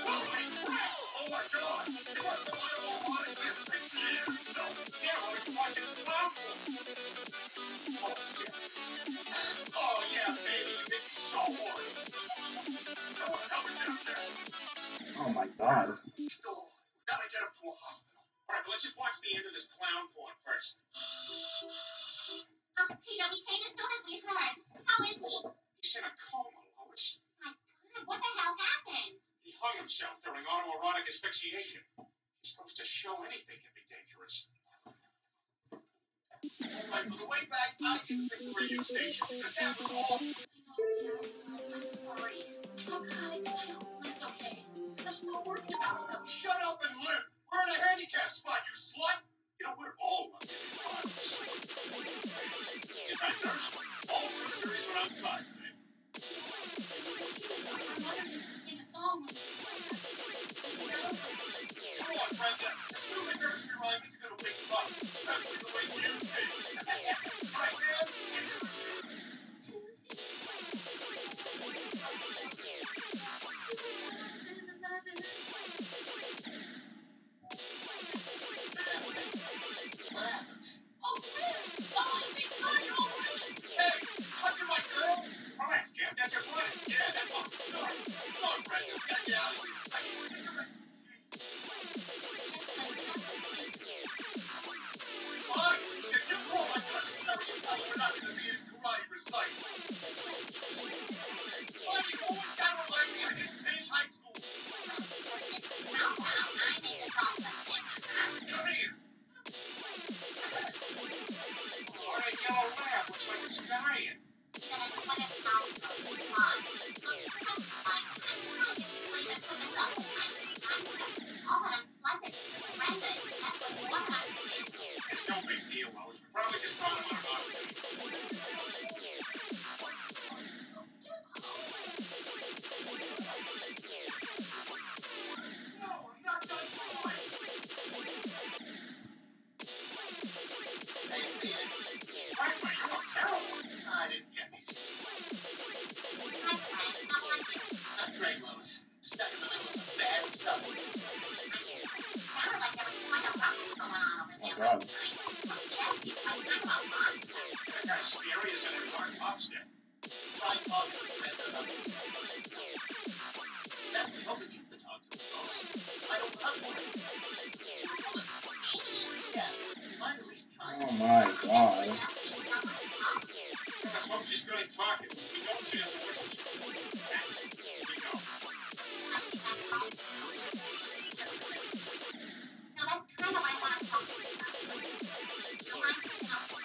Speaker 18: Holy crap! Oh my God! It must have been all on it for 6 years. So, yeah, I was watching the powerful. Oh yeah, baby, you make me so horny.
Speaker 1: Oh my God.
Speaker 18: Still, we gotta get him to a hospital. All right, but let's just watch the end of this clown porn first.
Speaker 20: Peter, we came as soon as we heard. How is he?
Speaker 18: He's in a coma, Lois.
Speaker 20: My God, what the hell happened?
Speaker 18: He hung himself during autoerotic asphyxiation. He's supposed to show anything can be dangerous. All right, on the way back, I can pick the radio station because that was all.
Speaker 20: I'm sorry. Oh God, I hope it's okay. I'm so worried about him.
Speaker 18: Shut up and live. We're in a handicap spot, you slut. You know, we're all lucky. In fact, nurse, all surgeries are outside today.
Speaker 20: My mother used to sing a song.
Speaker 18: Come on, Brenda. The stupid nursery rhyme is going to wake you up, especially the way you sing. Right, man? Hey, touching my girl? Relax, Jeff. That's your plan. Yeah, that's what. Come on, Brenda. We gotta get out of here. Fine. If you call my cousin Sherry and tell him we're not going to be in his karate recital. Why do you always got to remind me I didn't finish high school? Come here. All right, yellow lab. Looks like it's dying. It's no big deal, Lois. We probably just found him on an No, I'm not done crying. Hey, man. Frankly, you look terrible. I didn't get me. Not great, Lois. Stuck in the middle of some bad stuff.
Speaker 1: Oh God.
Speaker 18: That guy's scary as an dark monster. Try talking to Brenda. Definitely hoping you can talk to him, Lois. I don't have one. Yeah, you might at least try.
Speaker 1: Oh my God.
Speaker 18: Let's hope she's good at talking. We know she doesn't listen to us. Here we go.
Speaker 20: Now that's kind of what I want to talk to you about. You mind picking up the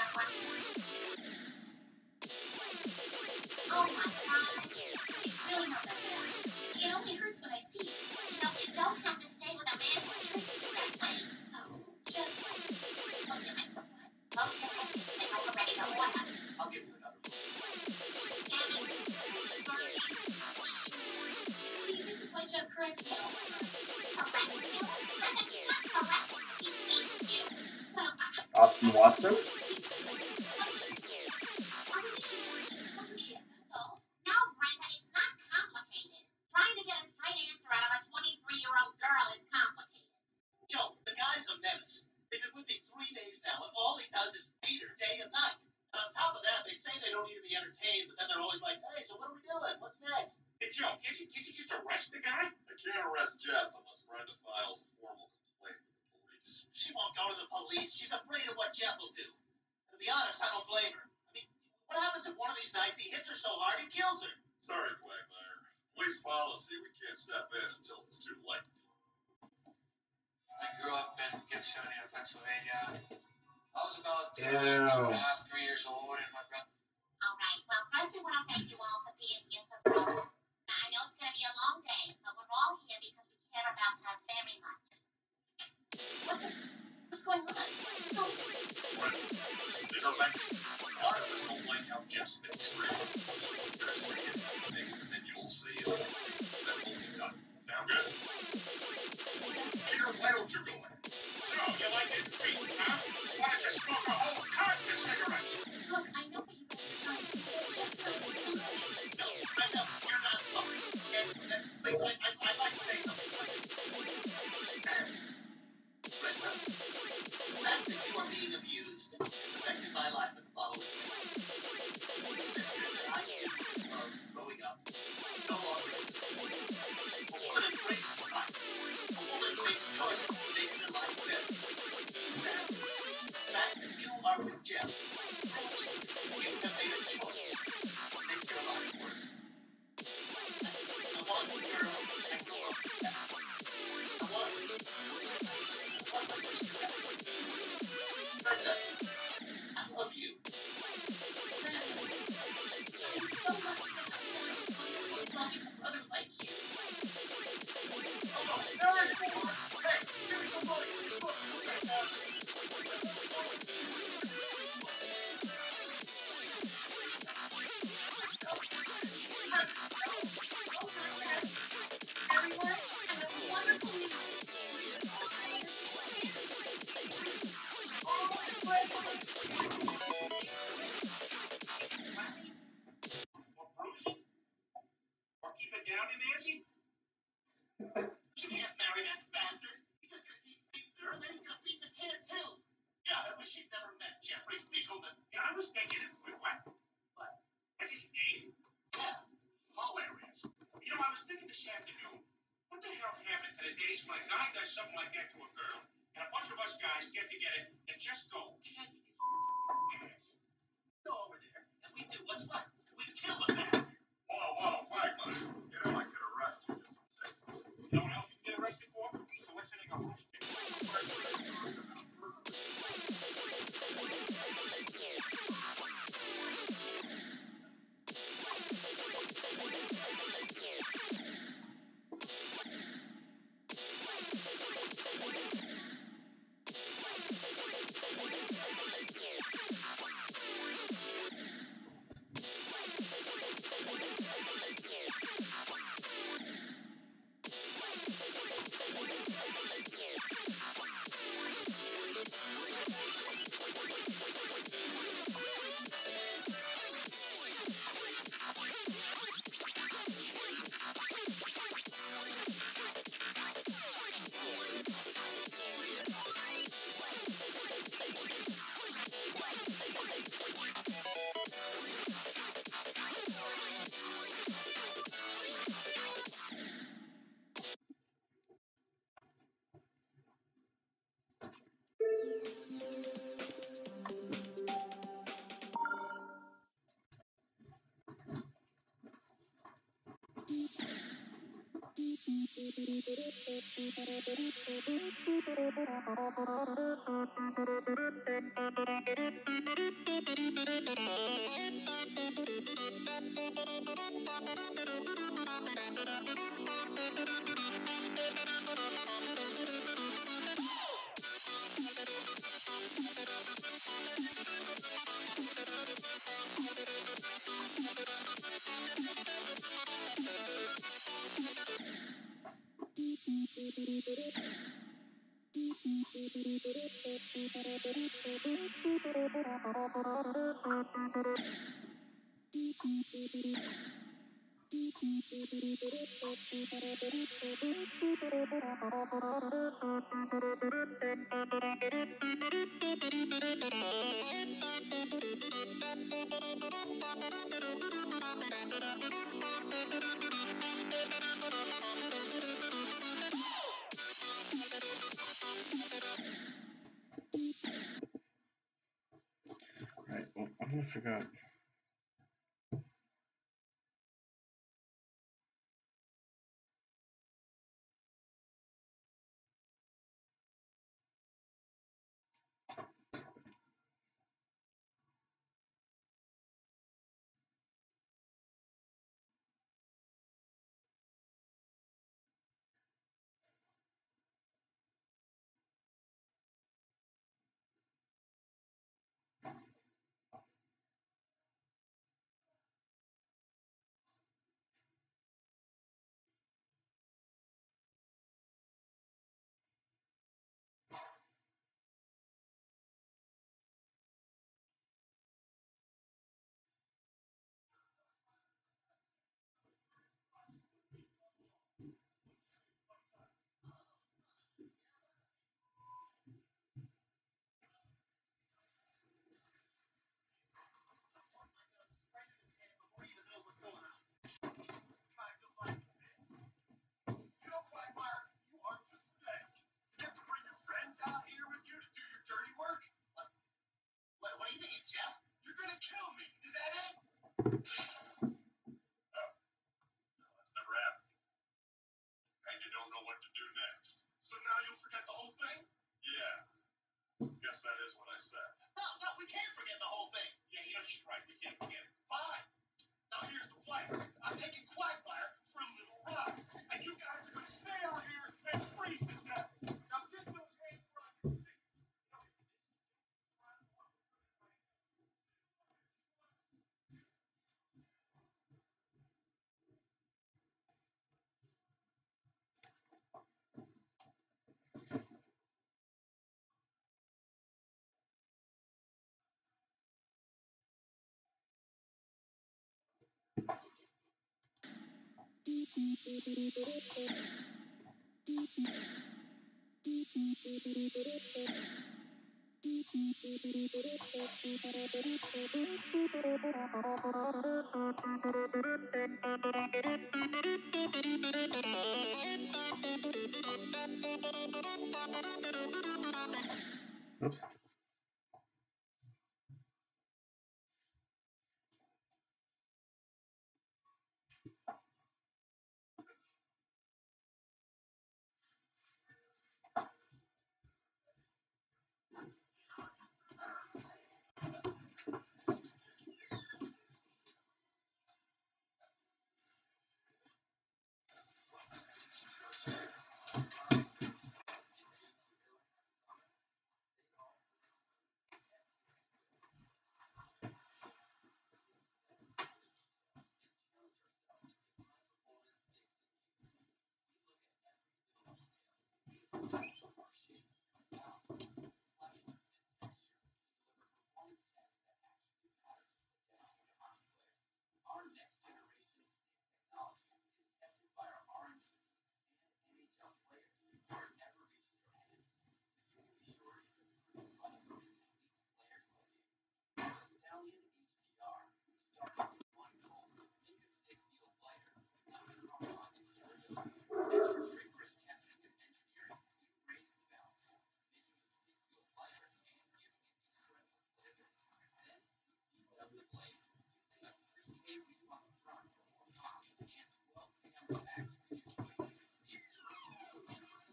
Speaker 20: Oh my God. It's really not that bad. It only hurts when I see it. You don't have to stay with a man who treats you that way. Just... Okay, already know what happened.
Speaker 18: I'll give you another one.
Speaker 20: Damn it. Sorry. See, this is why Jeff corrects me all the time. Correct you? Not correct. He hates you. Well,
Speaker 1: Austin Watson?
Speaker 20: our relationship is complicated, that's all. No, Brenda, it's not complicated. Trying to get a straight answer out of a 23-year-old girl is complicated.
Speaker 18: Joe, the guy's a menace. They've been with me 3 days now, and all he does is beat her day and night. And on top of that, they say they don't need to be entertained, but then they're always like, hey, so what are we doing? What's next? Hey, Joe, Can't you just arrest the guy? I can't arrest Jeff unless Brenda files a formal complaint with the police. She won't go to the police. She's afraid of what Jeff will do. And to be honest, I don't blame her. I mean, what happens if one of these nights he hits her so hard he kills her? Sorry, Quagmire. Police policy, we can't step in until it's too late. I grew up in Gibsonia, Pennsylvania. I was about 2 and a half, 3 years old, and my brother.
Speaker 20: All right. Well, first we want to thank you all for being here for brother. Now, I know it's going to be a long day, but we're all here because we care about her very much. What's going on?
Speaker 18: Bigger back. A lot of us don't like how Jeff thinks. And then you'll see it. That will be done. Sound good? Peter, why don't you go ahead? So, you like it beat, huh? Why don't you smoke a whole carton of cigarettes?
Speaker 20: Look, I know what you guys are trying to do.
Speaker 18: No, I know. You're not fucking. And, please, I'd like to say something. Brenda, the fact that you are being abused has affected my life in the following ways. The sister that I love growing up no longer exists. A woman embraces life. A woman who makes choices to make her life better. Sadly, the fact that you are with Jeff proves you have made a choice to make your life worse. The one girl I grew up with. The one my sister had. Brenda, I love you.
Speaker 20: Thank you so much for having such a wonderful, loving brother like you.
Speaker 18: Oh, there is more. Hey, give me some money.
Speaker 20: Everyone, have a wonderful evening.
Speaker 18: Or bruising? Or keep it down, Nancy? You can't marry that bastard. He's just gonna keep beating her, and then he's gonna beat the kid, too. Yeah, I wish she'd never met Jeffrey Fiegelman. Yeah, I was thinking it. What? Is his name? Yeah. Hilarious. You know, I was thinking this afternoon, what the hell happened to the days when a guy does something like that to a girl, and a bunch of us guys get together and just go, kick his ass. Go over there, and we do what's what? We kill the bastard. Whoa, Quagmire. You know I could arrest you just for saying. You know what else you can get arrested for? Soliciting a hostage.
Speaker 1: I forgot. Oops.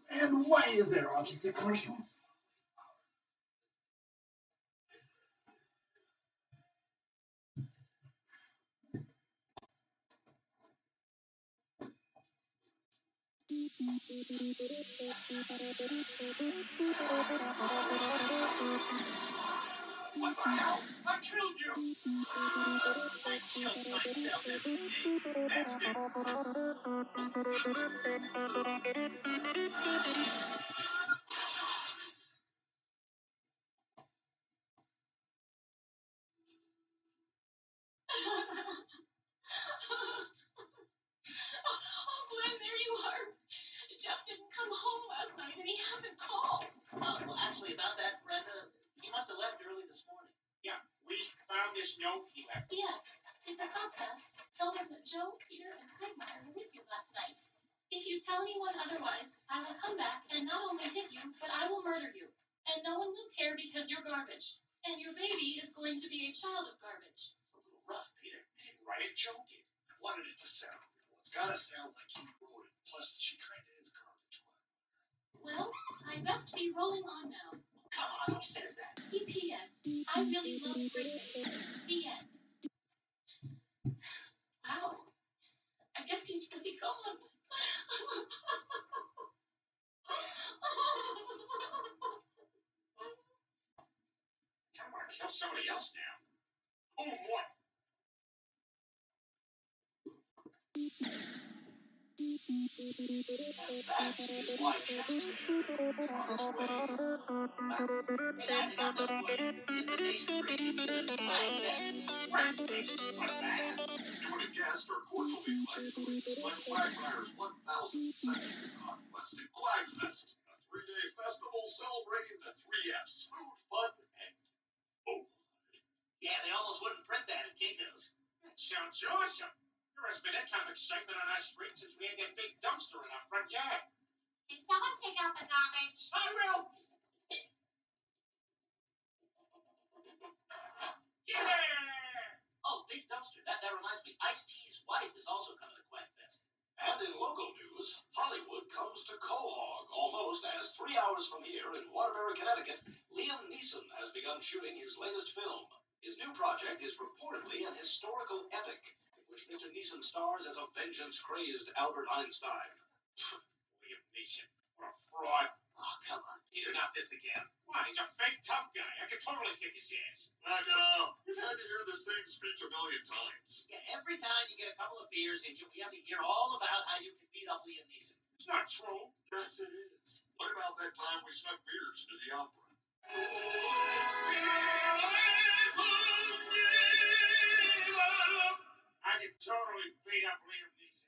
Speaker 1: And why is there a hockey stick commercial?
Speaker 18: What the hell? I killed you! I shot myself in the teeth. That's
Speaker 20: Oh, Glenn, there you are. Jeff didn't come home last night, and he hasn't called.
Speaker 15: Well, actually, about that, Brenda, he must have left early this morning.
Speaker 18: Yeah, we found this note he left.
Speaker 20: Yes, if the cops ask, tell them that Joe, Peter, and Quagmire were with you last night. If you tell anyone otherwise, I will come back and not only hit you, but I will murder you. And no one will care because you're garbage. And your baby is going to be a child of garbage.
Speaker 18: It's a little rough, Peter. I didn't write it joking. I wanted it to sound real. It's gotta sound like you wrote it. Plus, she kinda is garbage.
Speaker 20: Well, I best be rolling on now.
Speaker 18: Come on, who says that?
Speaker 20: P.S. I really love Griffin. The end. Wow. I guess he's really gone.
Speaker 18: I want to kill somebody else now. Oh, what? That is why Chester is on his way. Hey guys, I got something for you. Invitation for you to the Flag Fest. What's that?
Speaker 21: You and a guest are cordially invited to select Quagmire's 1000th Sexual Conquest in Quagfest, a 3-day festival celebrating the 3 F's: food, fun, and oh.
Speaker 18: Yeah, they almost wouldn't print that at Kinko's. That sounds awesome. There has been that kind of excitement on our street since we had that big dumpster in our front yard.
Speaker 20: Can someone take out the garbage?
Speaker 18: I will. Yeah! Oh, big dumpster. That reminds me. Ice-T's wife is also coming to Quagfest.
Speaker 21: And in local news, Hollywood comes to Quahog, almost as 3 hours from here in Waterbury, Connecticut, Liam Neeson has begun shooting his latest film. His new project is reportedly an historical epic, in which Mr. Neeson stars as a vengeance-crazed Albert Einstein.
Speaker 18: Liam Neeson. What a fraud.
Speaker 21: Oh, come on, Peter, not this again.
Speaker 18: Why, he's a fake tough guy. I could totally kick his ass.
Speaker 21: Back it up. You've had to hear the same speech a million times.
Speaker 18: Yeah, every time you get a couple of beers in you, we have to hear all about how you can beat up Liam Neeson. It's not true.
Speaker 21: Yes, it is. What about that time we snuck beers into the opera?
Speaker 18: I could totally beat up Liam Neeson.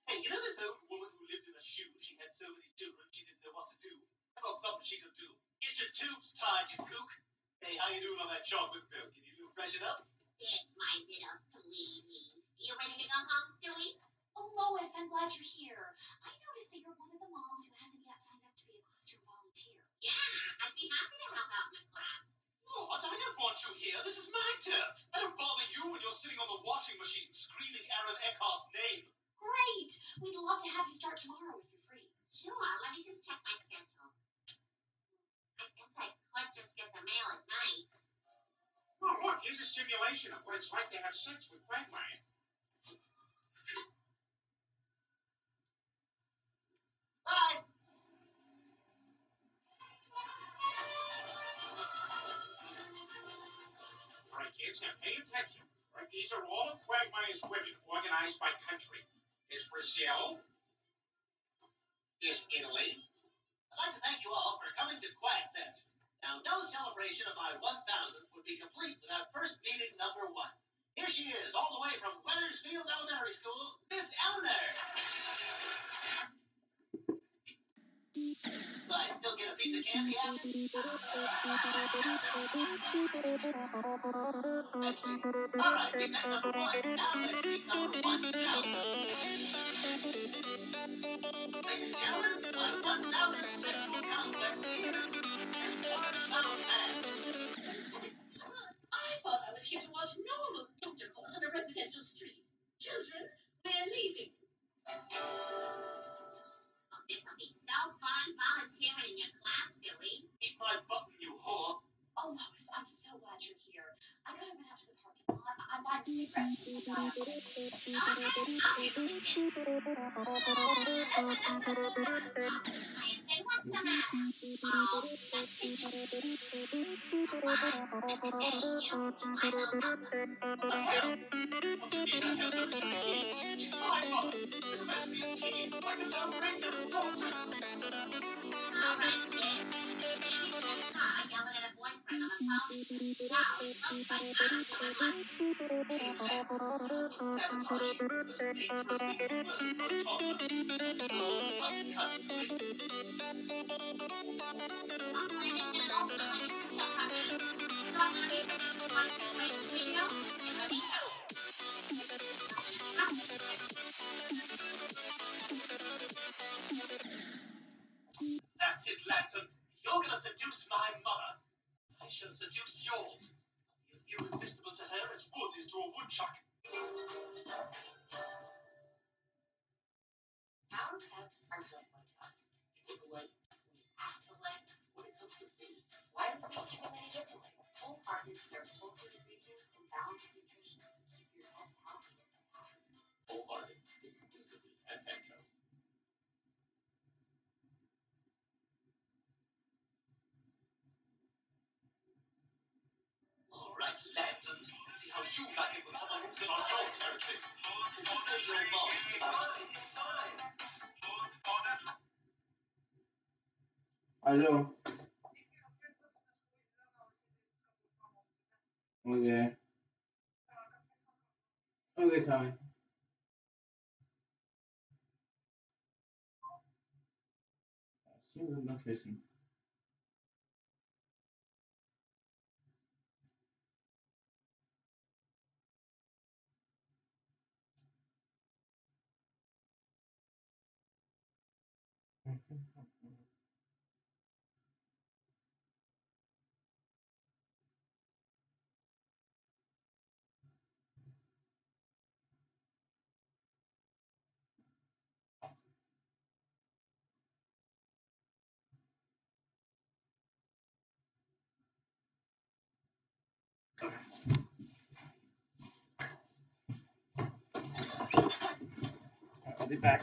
Speaker 18: Hey, you know this old woman who lived in a shoe? She had so many children, she didn't know what to do. I thought something she could do. Get your tubes tied, you kook. Hey, how you doing on that chocolate film? Can you do freshen up?
Speaker 20: Yes, my little sweetie. You ready to go home, Stewie? Oh, Lois, I'm glad you're here. I noticed that you're one of the moms who hasn't yet signed up to be a classroom volunteer. Yeah, I'd be happy to help out in the class.
Speaker 18: What? I don't want you here. This is my turf. I don't bother you when you're sitting on the washing machine screaming Aaron Eckhart's name.
Speaker 20: Great. We'd love to have you start tomorrow if you're free. Sure, let me just check my schedule. I guess I could just get the mail at night.
Speaker 18: Oh, look, here's a simulation of what it's like to have sex with Quagmire. Bye. All right, kids, now pay attention. All right, these are all of Quagmire's women organized by country. There's Brazil. There's Italy. I'd like to thank you all for coming to Quagfest. Now, no celebration of my 1000th would be complete without first meeting number 1. Here she is, all the way from Weathersfield Elementary School, Miss Eleanor. Do I still get a piece of candy out of it? Nicely. All right, we met number 1. Now let's meet number 1000. Ladies and gentlemen, my 1000th sexual conquest is Miss Orange Mountain Ass.
Speaker 20: I thought I was here to watch normal intercourse on a residential street. Children, we're leaving. Oh, this'll be so fun volunteering in your class, Billy.
Speaker 18: Eat my button, you whore.
Speaker 20: Oh, Lois, I'm so glad you're here. I gotta run out to the parking lot. I'm buying cigarettes from some guy out there. I'll handle the kids. Landon, what's the matter? Oh, nothing. Come on, it's today, you. I will help them.
Speaker 18: What the hell? What you mean I have no time? She's my mother. This must be a team. Like a no-brainer. Don't you?
Speaker 20: All right, sis. Maybe she's not yelling at a boyfriend on the phone. Wow, it looks like I'm doing lunch.
Speaker 18: Hey, Matt. Don't sabotage the most dangerous thing in the world for a toddler. Uncut.
Speaker 20: I'm planning now. I'm waiting for Chuck coming. So I'm gonna be bringing this lunch to the video and let me know.
Speaker 18: That's it, Lantern. You're gonna seduce my mother.
Speaker 20: pets are just like us. It's like we have to like when it comes to food. Why would we eat them any differently? Wholehearted serves wholesome ingredients and balanced nutrition to keep your pets healthy and happy.
Speaker 18: Wholehearted, exclusively at Petco. All right, Landon. Let's see how you like it when someone moves in on your territory. Did you say your mom is about to say goodbye?
Speaker 17: Aló. Okay. Okay, Tommy. Sí, no tracing. I'll be back.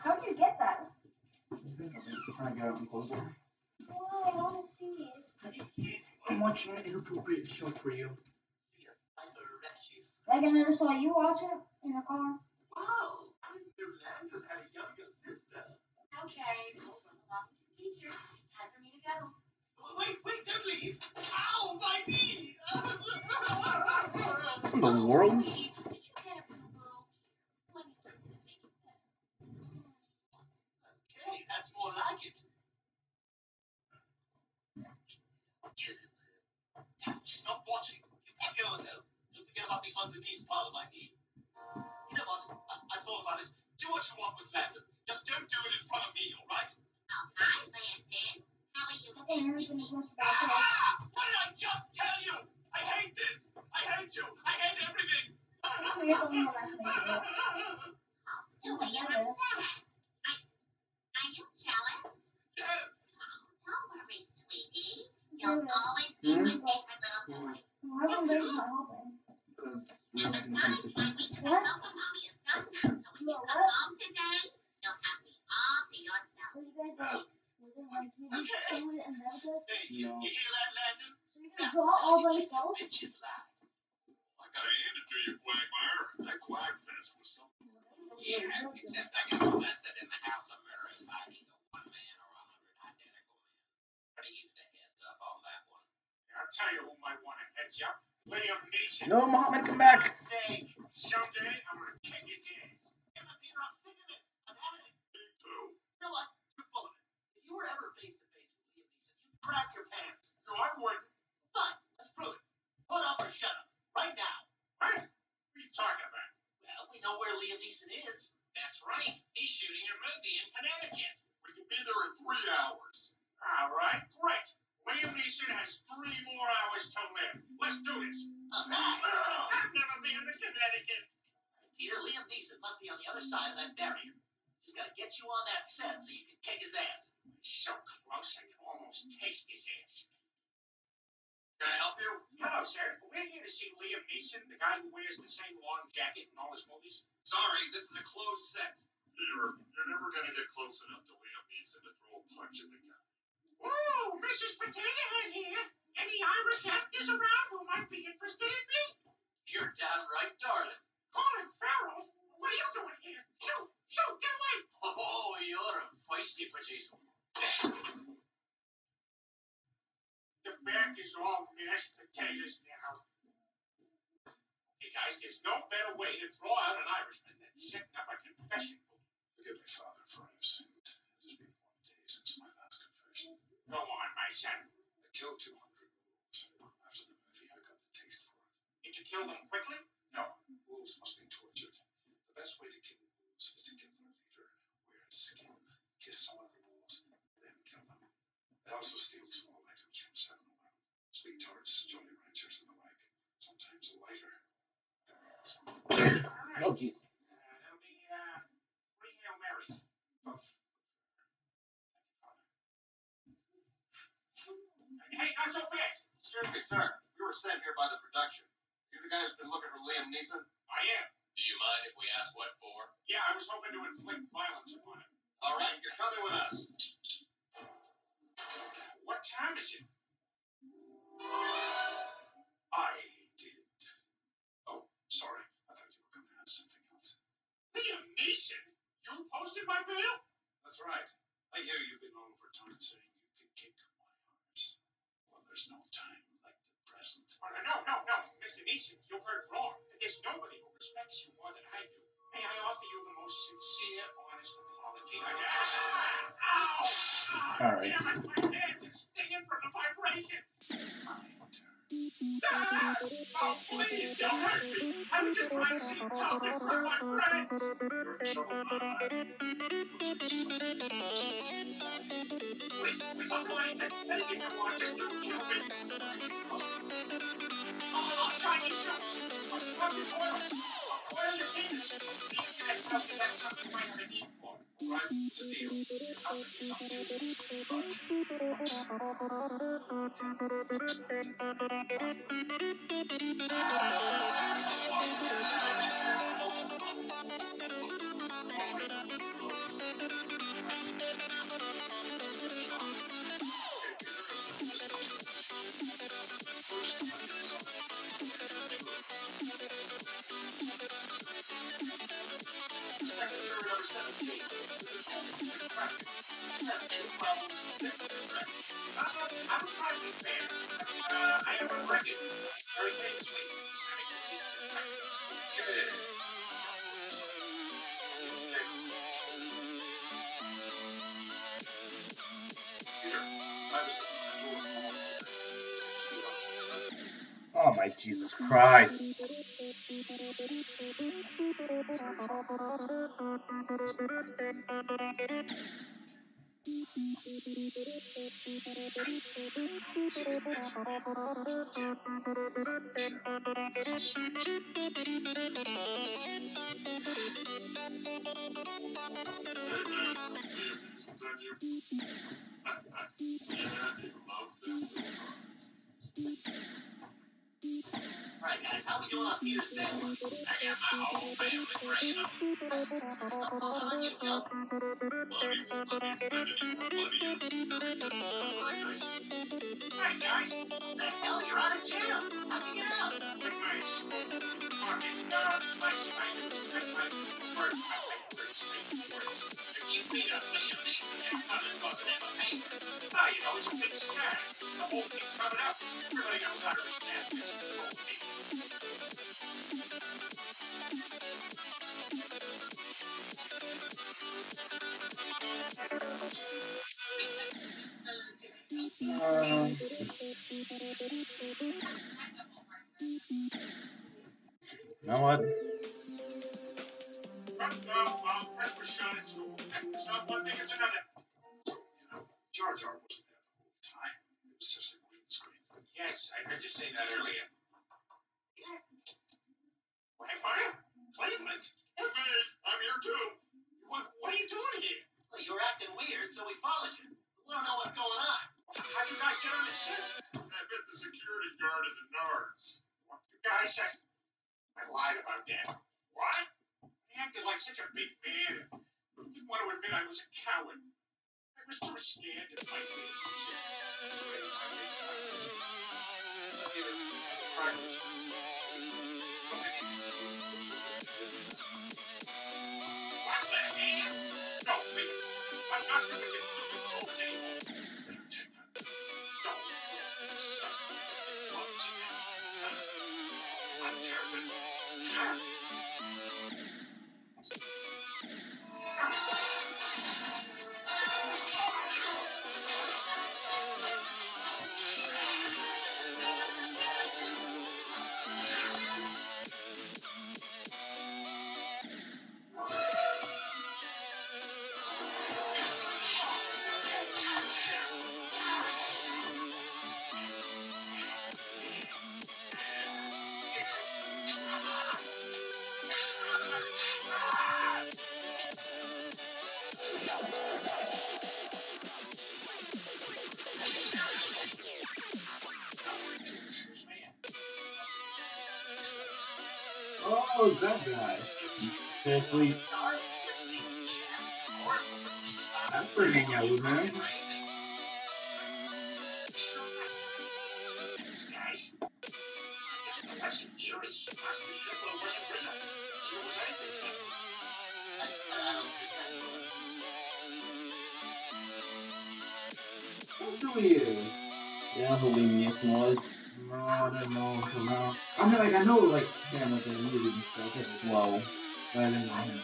Speaker 5: How did you get that?
Speaker 17: I got it closer.
Speaker 5: Well, I want to see it.
Speaker 17: I'm watching an inappropriate show for you.
Speaker 5: Like I never saw you watch it in the car.
Speaker 18: Wow, I didn't know Landon had a younger sister.
Speaker 20: Okay, hold on along with the teacher. Time for me to go.
Speaker 18: Wait, don't leave. Ow, my knee.
Speaker 17: In the world?
Speaker 20: Did you get a boo-boo? Let me kiss it and make it better.
Speaker 18: Okay, that's more like it. Damn, she's not watching. You keep going though. Don't forget about the underneath part of my knee. You know what? I thought about it. Do what you want with Landon. Just don't do it in front of me, all right?
Speaker 20: Oh, hi, Landon. How are you
Speaker 5: Okay, everything is much better.
Speaker 18: What did I just tell you? I hate this. I hate you. I hate everything.
Speaker 5: You're the only one that's making it.
Speaker 20: Oh, Stewie, you're upset. Are you jealous?
Speaker 18: Yes.
Speaker 20: Oh, don't worry, sweetie. You'll always be my favorite little boy.
Speaker 5: Why won't they not helping?
Speaker 17: Because
Speaker 20: And besides, my weakness at helping mommy is done now, so when you come home today, you'll
Speaker 21: You hear that, Landon?
Speaker 5: Draw all by yourself?
Speaker 21: I gotta hand it to you, Quagmire. That Quag Fest was something.
Speaker 18: Yeah, except I got molested in the House of Mirrors by either one man or 100 identical men. But he used a heads up on that one.
Speaker 21: I'll tell you who might want a heads up. Liam Neeson.
Speaker 1: No, Muhammad, come back.
Speaker 21: For God's sake. Someday I'm gonna kick his ass.
Speaker 18: Damn it, Peter, I'm sick of this. I'm having it.
Speaker 21: Me too.
Speaker 18: You know what? You're full of it. If you were ever face to face with Liam Neeson, you'd crap your pants.
Speaker 21: No, I wouldn't.
Speaker 18: Fine, let's prove it. Put up or shut up. Right now.
Speaker 21: What? What are you talking about?
Speaker 18: Well, we know where Liam Neeson is. That's right. He's shooting a movie in Connecticut.
Speaker 21: We could be there in 3 hours. All right, great. Liam Neeson has 3 more hours to live. Let's do this.
Speaker 18: All right.
Speaker 21: I've never been to Connecticut.
Speaker 18: Peter, Liam Neeson must be on the other side of that barrier. Just gotta get you on that set so you can kick his ass.
Speaker 21: So close, I can almost taste his ass. Can I help you? Hello, sir. We're here to see Liam Neeson, the guy who wears the same long jacket in all his movies. Sorry, this is a closed set. Peter, you're never gonna get close enough to Liam Neeson to throw a punch at the guy.
Speaker 18: Ooh, Mrs. Potato Head here. Any Irish actors around who might be interested in me? You're downright darling.
Speaker 21: Colin Farrell? What are you doing here? Shoot! Shoot! Get away!
Speaker 18: Oh, you're a feisty potato.
Speaker 21: The back is all mashed potatoes now. Hey guys, there's no better way to draw out an Irishman than setting up a confession booth.
Speaker 6: Forgive me, Father, for I have sinned. It has been 1 day since my last confession.
Speaker 21: Go on, my son.
Speaker 6: I killed 200 wolves. After the movie, I got the taste for it.
Speaker 21: Did you kill them quickly?
Speaker 6: No, wolves must be tortured. The best way to kill wolves is to kill their leader, wear its skin, kiss some of the wolves, then kill them. I also steal small items from 7-Eleven. Sweet tarts, Jolly Ranchers, and the like. Sometimes a lighter.
Speaker 21: Oh, jeez. That'll be 3 Hail Marys. Hey, not so fast.
Speaker 3: Excuse me, sir. We were sent here by the production. You the guy who's been looking for Liam Neeson?
Speaker 21: I am.
Speaker 3: Do you mind if we ask what for?
Speaker 21: Yeah, I was hoping to inflict violence upon him.
Speaker 3: All right, you're coming with us.
Speaker 21: What time is it?
Speaker 6: I didn't. Oh, sorry. I thought you were going to ask something else.
Speaker 21: Liam Neeson? You posted my bill?
Speaker 6: That's right. I hear you've been all over town saying you can kick my arms. Well, there's no time like the present.
Speaker 21: Oh, no. Mr. Neeson, you heard wrong. There's nobody who respects you more than I do. May I offer you the most sincere, honest apology? Ow!
Speaker 1: All right.
Speaker 21: Damn it, my hands are stinging from the vibrations. Oh, please, don't hurt me. I was just trying to seem tough in front of my friends.
Speaker 6: You're in trouble now, lad.
Speaker 21: Please don't do anything. Anything you want, just don't kill me. Oh, shiny shoes. What's the fucking toilets? I'll coil your penis. The internet tells me that's something you might have a need for.
Speaker 6: All right, it's a deal. I'll give you some too.
Speaker 21: I'm trying to be fair. I have a record. Very famously.
Speaker 1: Oh my Jesus Christ.
Speaker 18: Alright,
Speaker 3: guys, how we doing on Peter's family? I got my whole family praying on you. I'm calling on you, Joe. Money won't let me spend any more money on you. That doesn't sound really nice. Hey, guys. What the hell? You're out of jail. How'd you get out? With my smoking, fucking dog, my spiders, and my bird, my stinking birds. If you beat up Liam Neeson, that comment wasn't in the paper. Ah, you know, it's a big scam. The whole thing coming up. Everybody knows how to understand this.
Speaker 1: You know what?
Speaker 3: Well, Christmas shot at school. It's not one thing, it's another. You know, Jar Jar wasn't there the whole time. It was just a green screen. Yes, I heard you say that earlier. Yeah. Vampire? Cleveland? It's me. I'm here too. What are you doing here? Well, you were acting weird, so we followed you. We don't know what's going on. How'd you guys get on the ship? I met the security guard in the Nards. What, you guys said? I lied about that. What? I acted like such a big man. I didn't want to admit I was a coward. I was too scared to fight with What the hell? No, wait. I'm not going to get stupid jokes anymore. You take that. No. Son of a drugs again. I'm careful.
Speaker 1: Oh, that guy. Seriously? I'm pretty hang out with him.
Speaker 3: Guys, I guess the lesson here is Master Shiplo wasn't real. Neither was anything. I don't think that's the lesson.
Speaker 1: What do we You know who Liam Neeson was? No, I don't know until now. I mean, like, I know, like, damn, like, the movie and stuff. It's slow. But I didn't know him.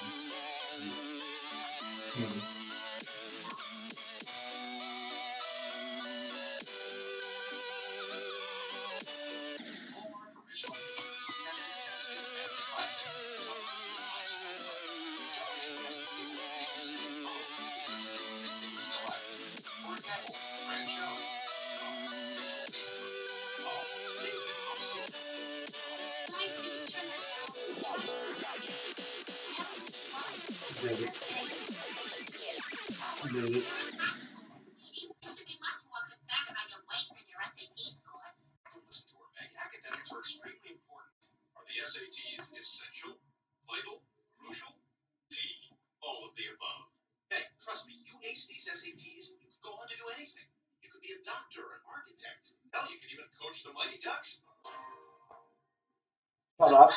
Speaker 3: Academics are extremely important. Are the SATs essential, vital, crucial? D. All of the above. Hey, trust me, you ace these SATs, you could go on to do anything. You could be a doctor, an architect. Hell, you could even coach the Mighty Ducks.
Speaker 1: Shut up.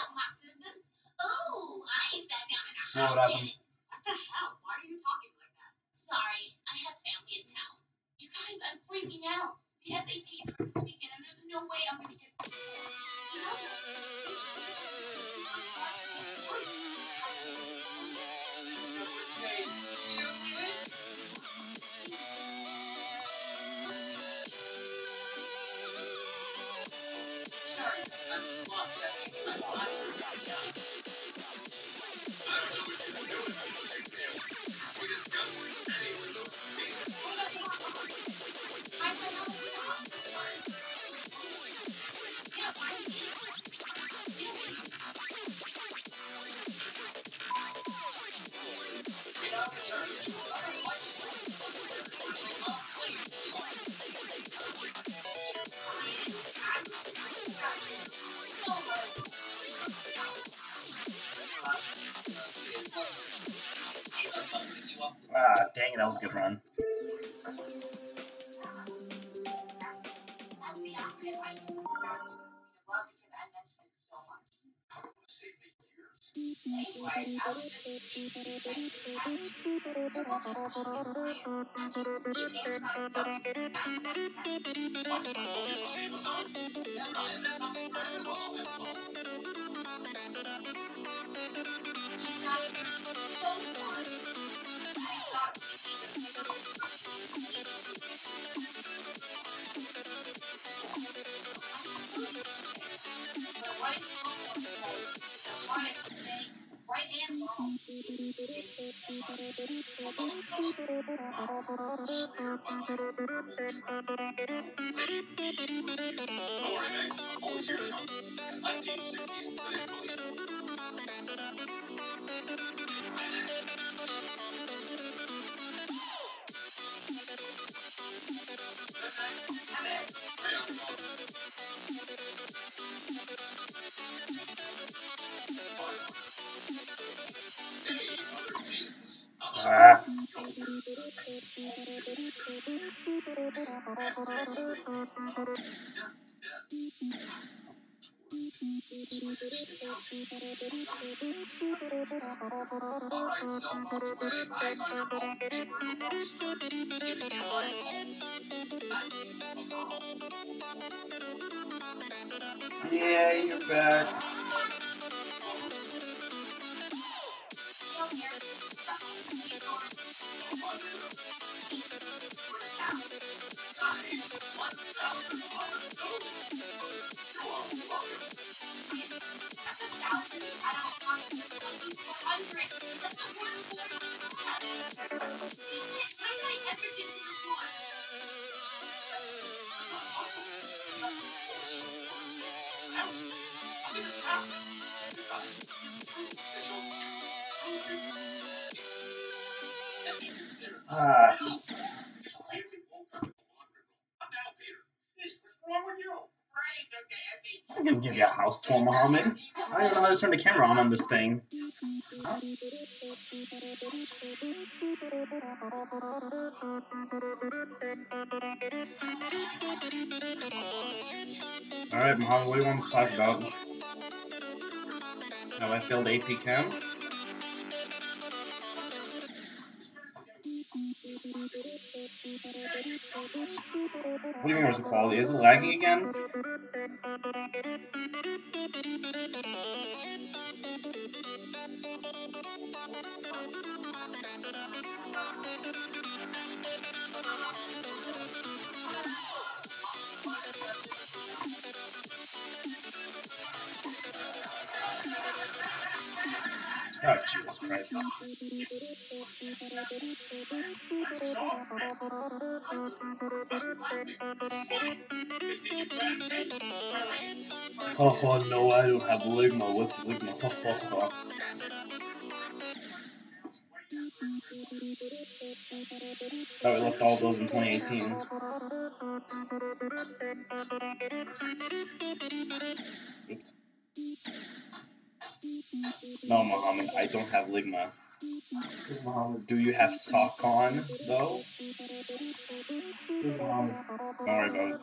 Speaker 20: Oh, I ain't sat down in a
Speaker 1: Know what happened?
Speaker 20: What the hell? Why are you talking like that? Sorry, I have family in town. You guys, I'm freaking out. The SATs are this weekend, and there's no way I'm going to get through school. You know that.
Speaker 3: I don't know what you're doing.
Speaker 1: Ah, dang it, that was a good run.
Speaker 20: Anyway, I was just speaking to you in the past two. The woman's cheese brand mentioned the anti-Saucy Boii. What? Courteous on Amazon? Yeah, Ryan, there's something for everyone on Amazon. You got so smart. I thought you needed but what is helpful today? The products stay right and wrong.
Speaker 3: What's on the cover? Wow. Swear by my verbal traffic. Don't worry, Meg. I'm always here to help. 1960s British policeman.
Speaker 1: Ah.
Speaker 3: Alright, cell phones away, eyes on your own paper before we start. Who's giving me a ride home?
Speaker 1: Yeah, you're back.
Speaker 3: Nice. 1,000 on the go. You are welcome.
Speaker 20: That's 1,000. I don't want just 1,400. That's the worst story you've had. See, when did I ever get to the floor?
Speaker 3: That's not possible. Yes. How did this happen? You guys, this is true. Visuals. Told you. That means it's verified.
Speaker 1: Ah.
Speaker 3: I just randomly woke up in the laundry room. Now, Peter, please, what's wrong with you? Brian took the SAT.
Speaker 1: I'm gonna give you a house tour, Mohammed. I don't even know how to turn the camera on this thing. Alright, Mohammed, what do you want to talk about? Have I failed AP Chem? What do you mean there's a quality? Is it lagging again? Oh, Jesus Christ. Oh no, I don't have Ligma. What's Ligma? Thought we left all those in 2018. Oops. No, Mohammed, I don't have Ligma. Mohammed, do you have sock on, though? Mohammed, don't worry about it.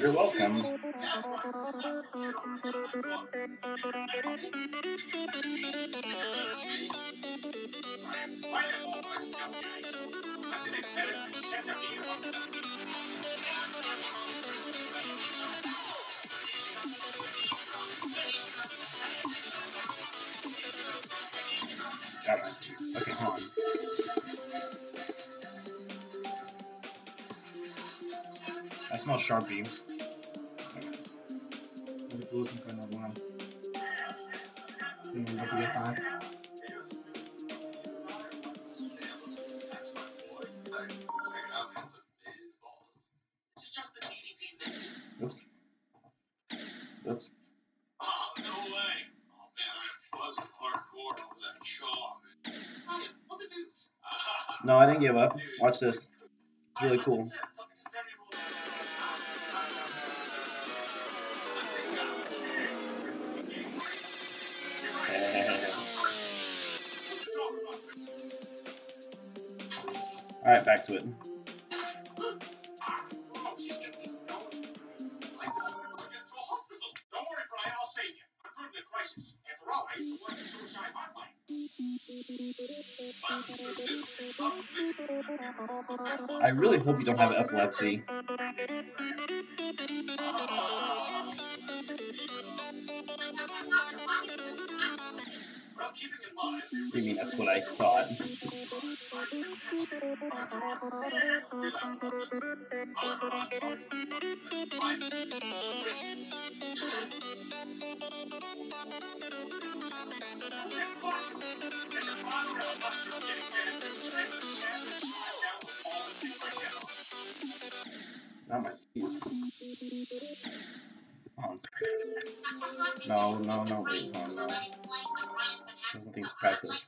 Speaker 1: You're welcome. Alright. Okay, come on. I smell Sharpie. Looking for another one. What do you find? Oops. Oops.
Speaker 3: Oh man, I am buzzing hardcore over that chaw, man. Ryan, what the deuce?
Speaker 1: No, I didn't give up. Watch this. It's really cool. Alright, back to it.
Speaker 3: Don't worry, Brian, I'll save you. I'm prudent in crisis. After all, I used to work the suicide hotline.
Speaker 1: I really hope you don't have epilepsy.
Speaker 3: Well, keeping in mind,
Speaker 1: I mean, that's what I thought. Oh my jeez. Oh, no, no, no, wait, no, no. There's nothing to practice.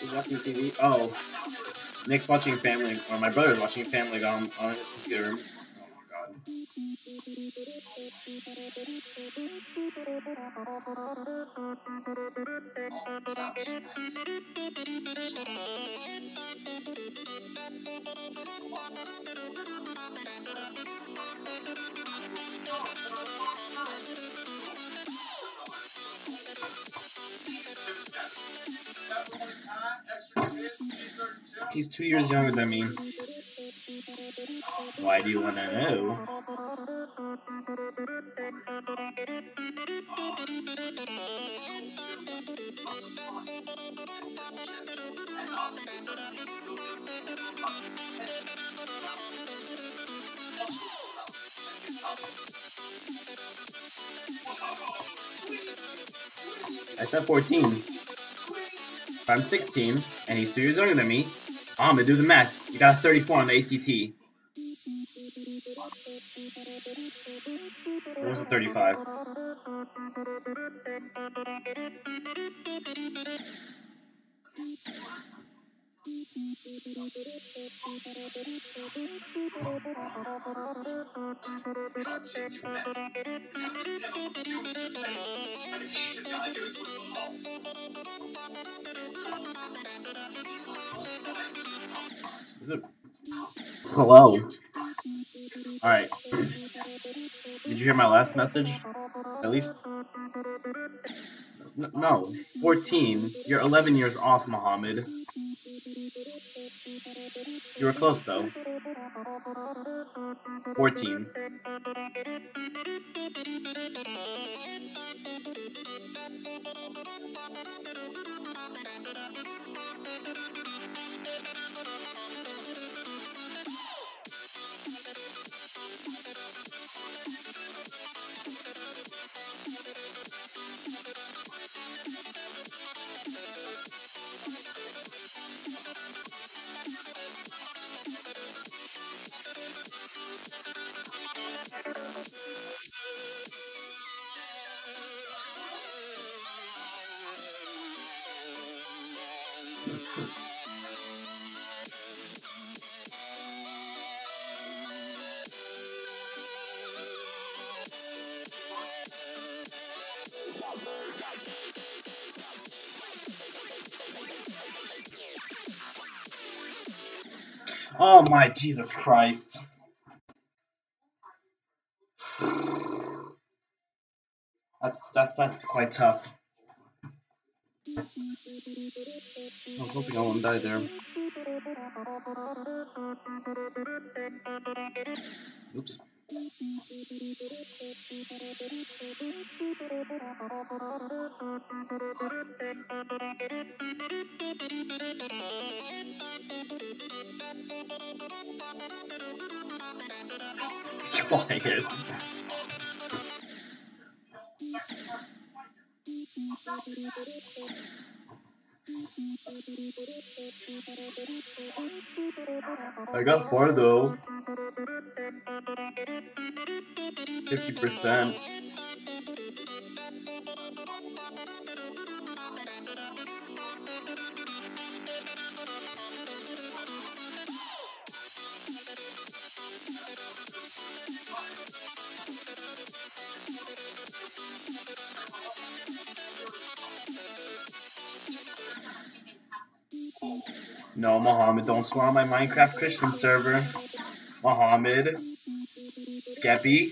Speaker 1: He's watching TV. Oh, Nick's watching Family, or my brother's watching Family Guy on his computer. Oh my god. He's 2 years younger than me. Why do you want to know? I said 14. If I'm 16 and he's 2 years younger than me, I'm gonna do the math. You got a 34 on the ACT. Or was it 35? Is it? Hello. Alright. Did you hear my last message? At least? No. 14. You're 11 years off, Muhammad. You were close, though. 14. Oh my Jesus Christ. That's quite tough. I was hoping I wouldn't die there. Oops. Quiet. I got 4 though. 50%. No, Mohammed, don't score on my Minecraft Christian server. Mohammed. Skeppy.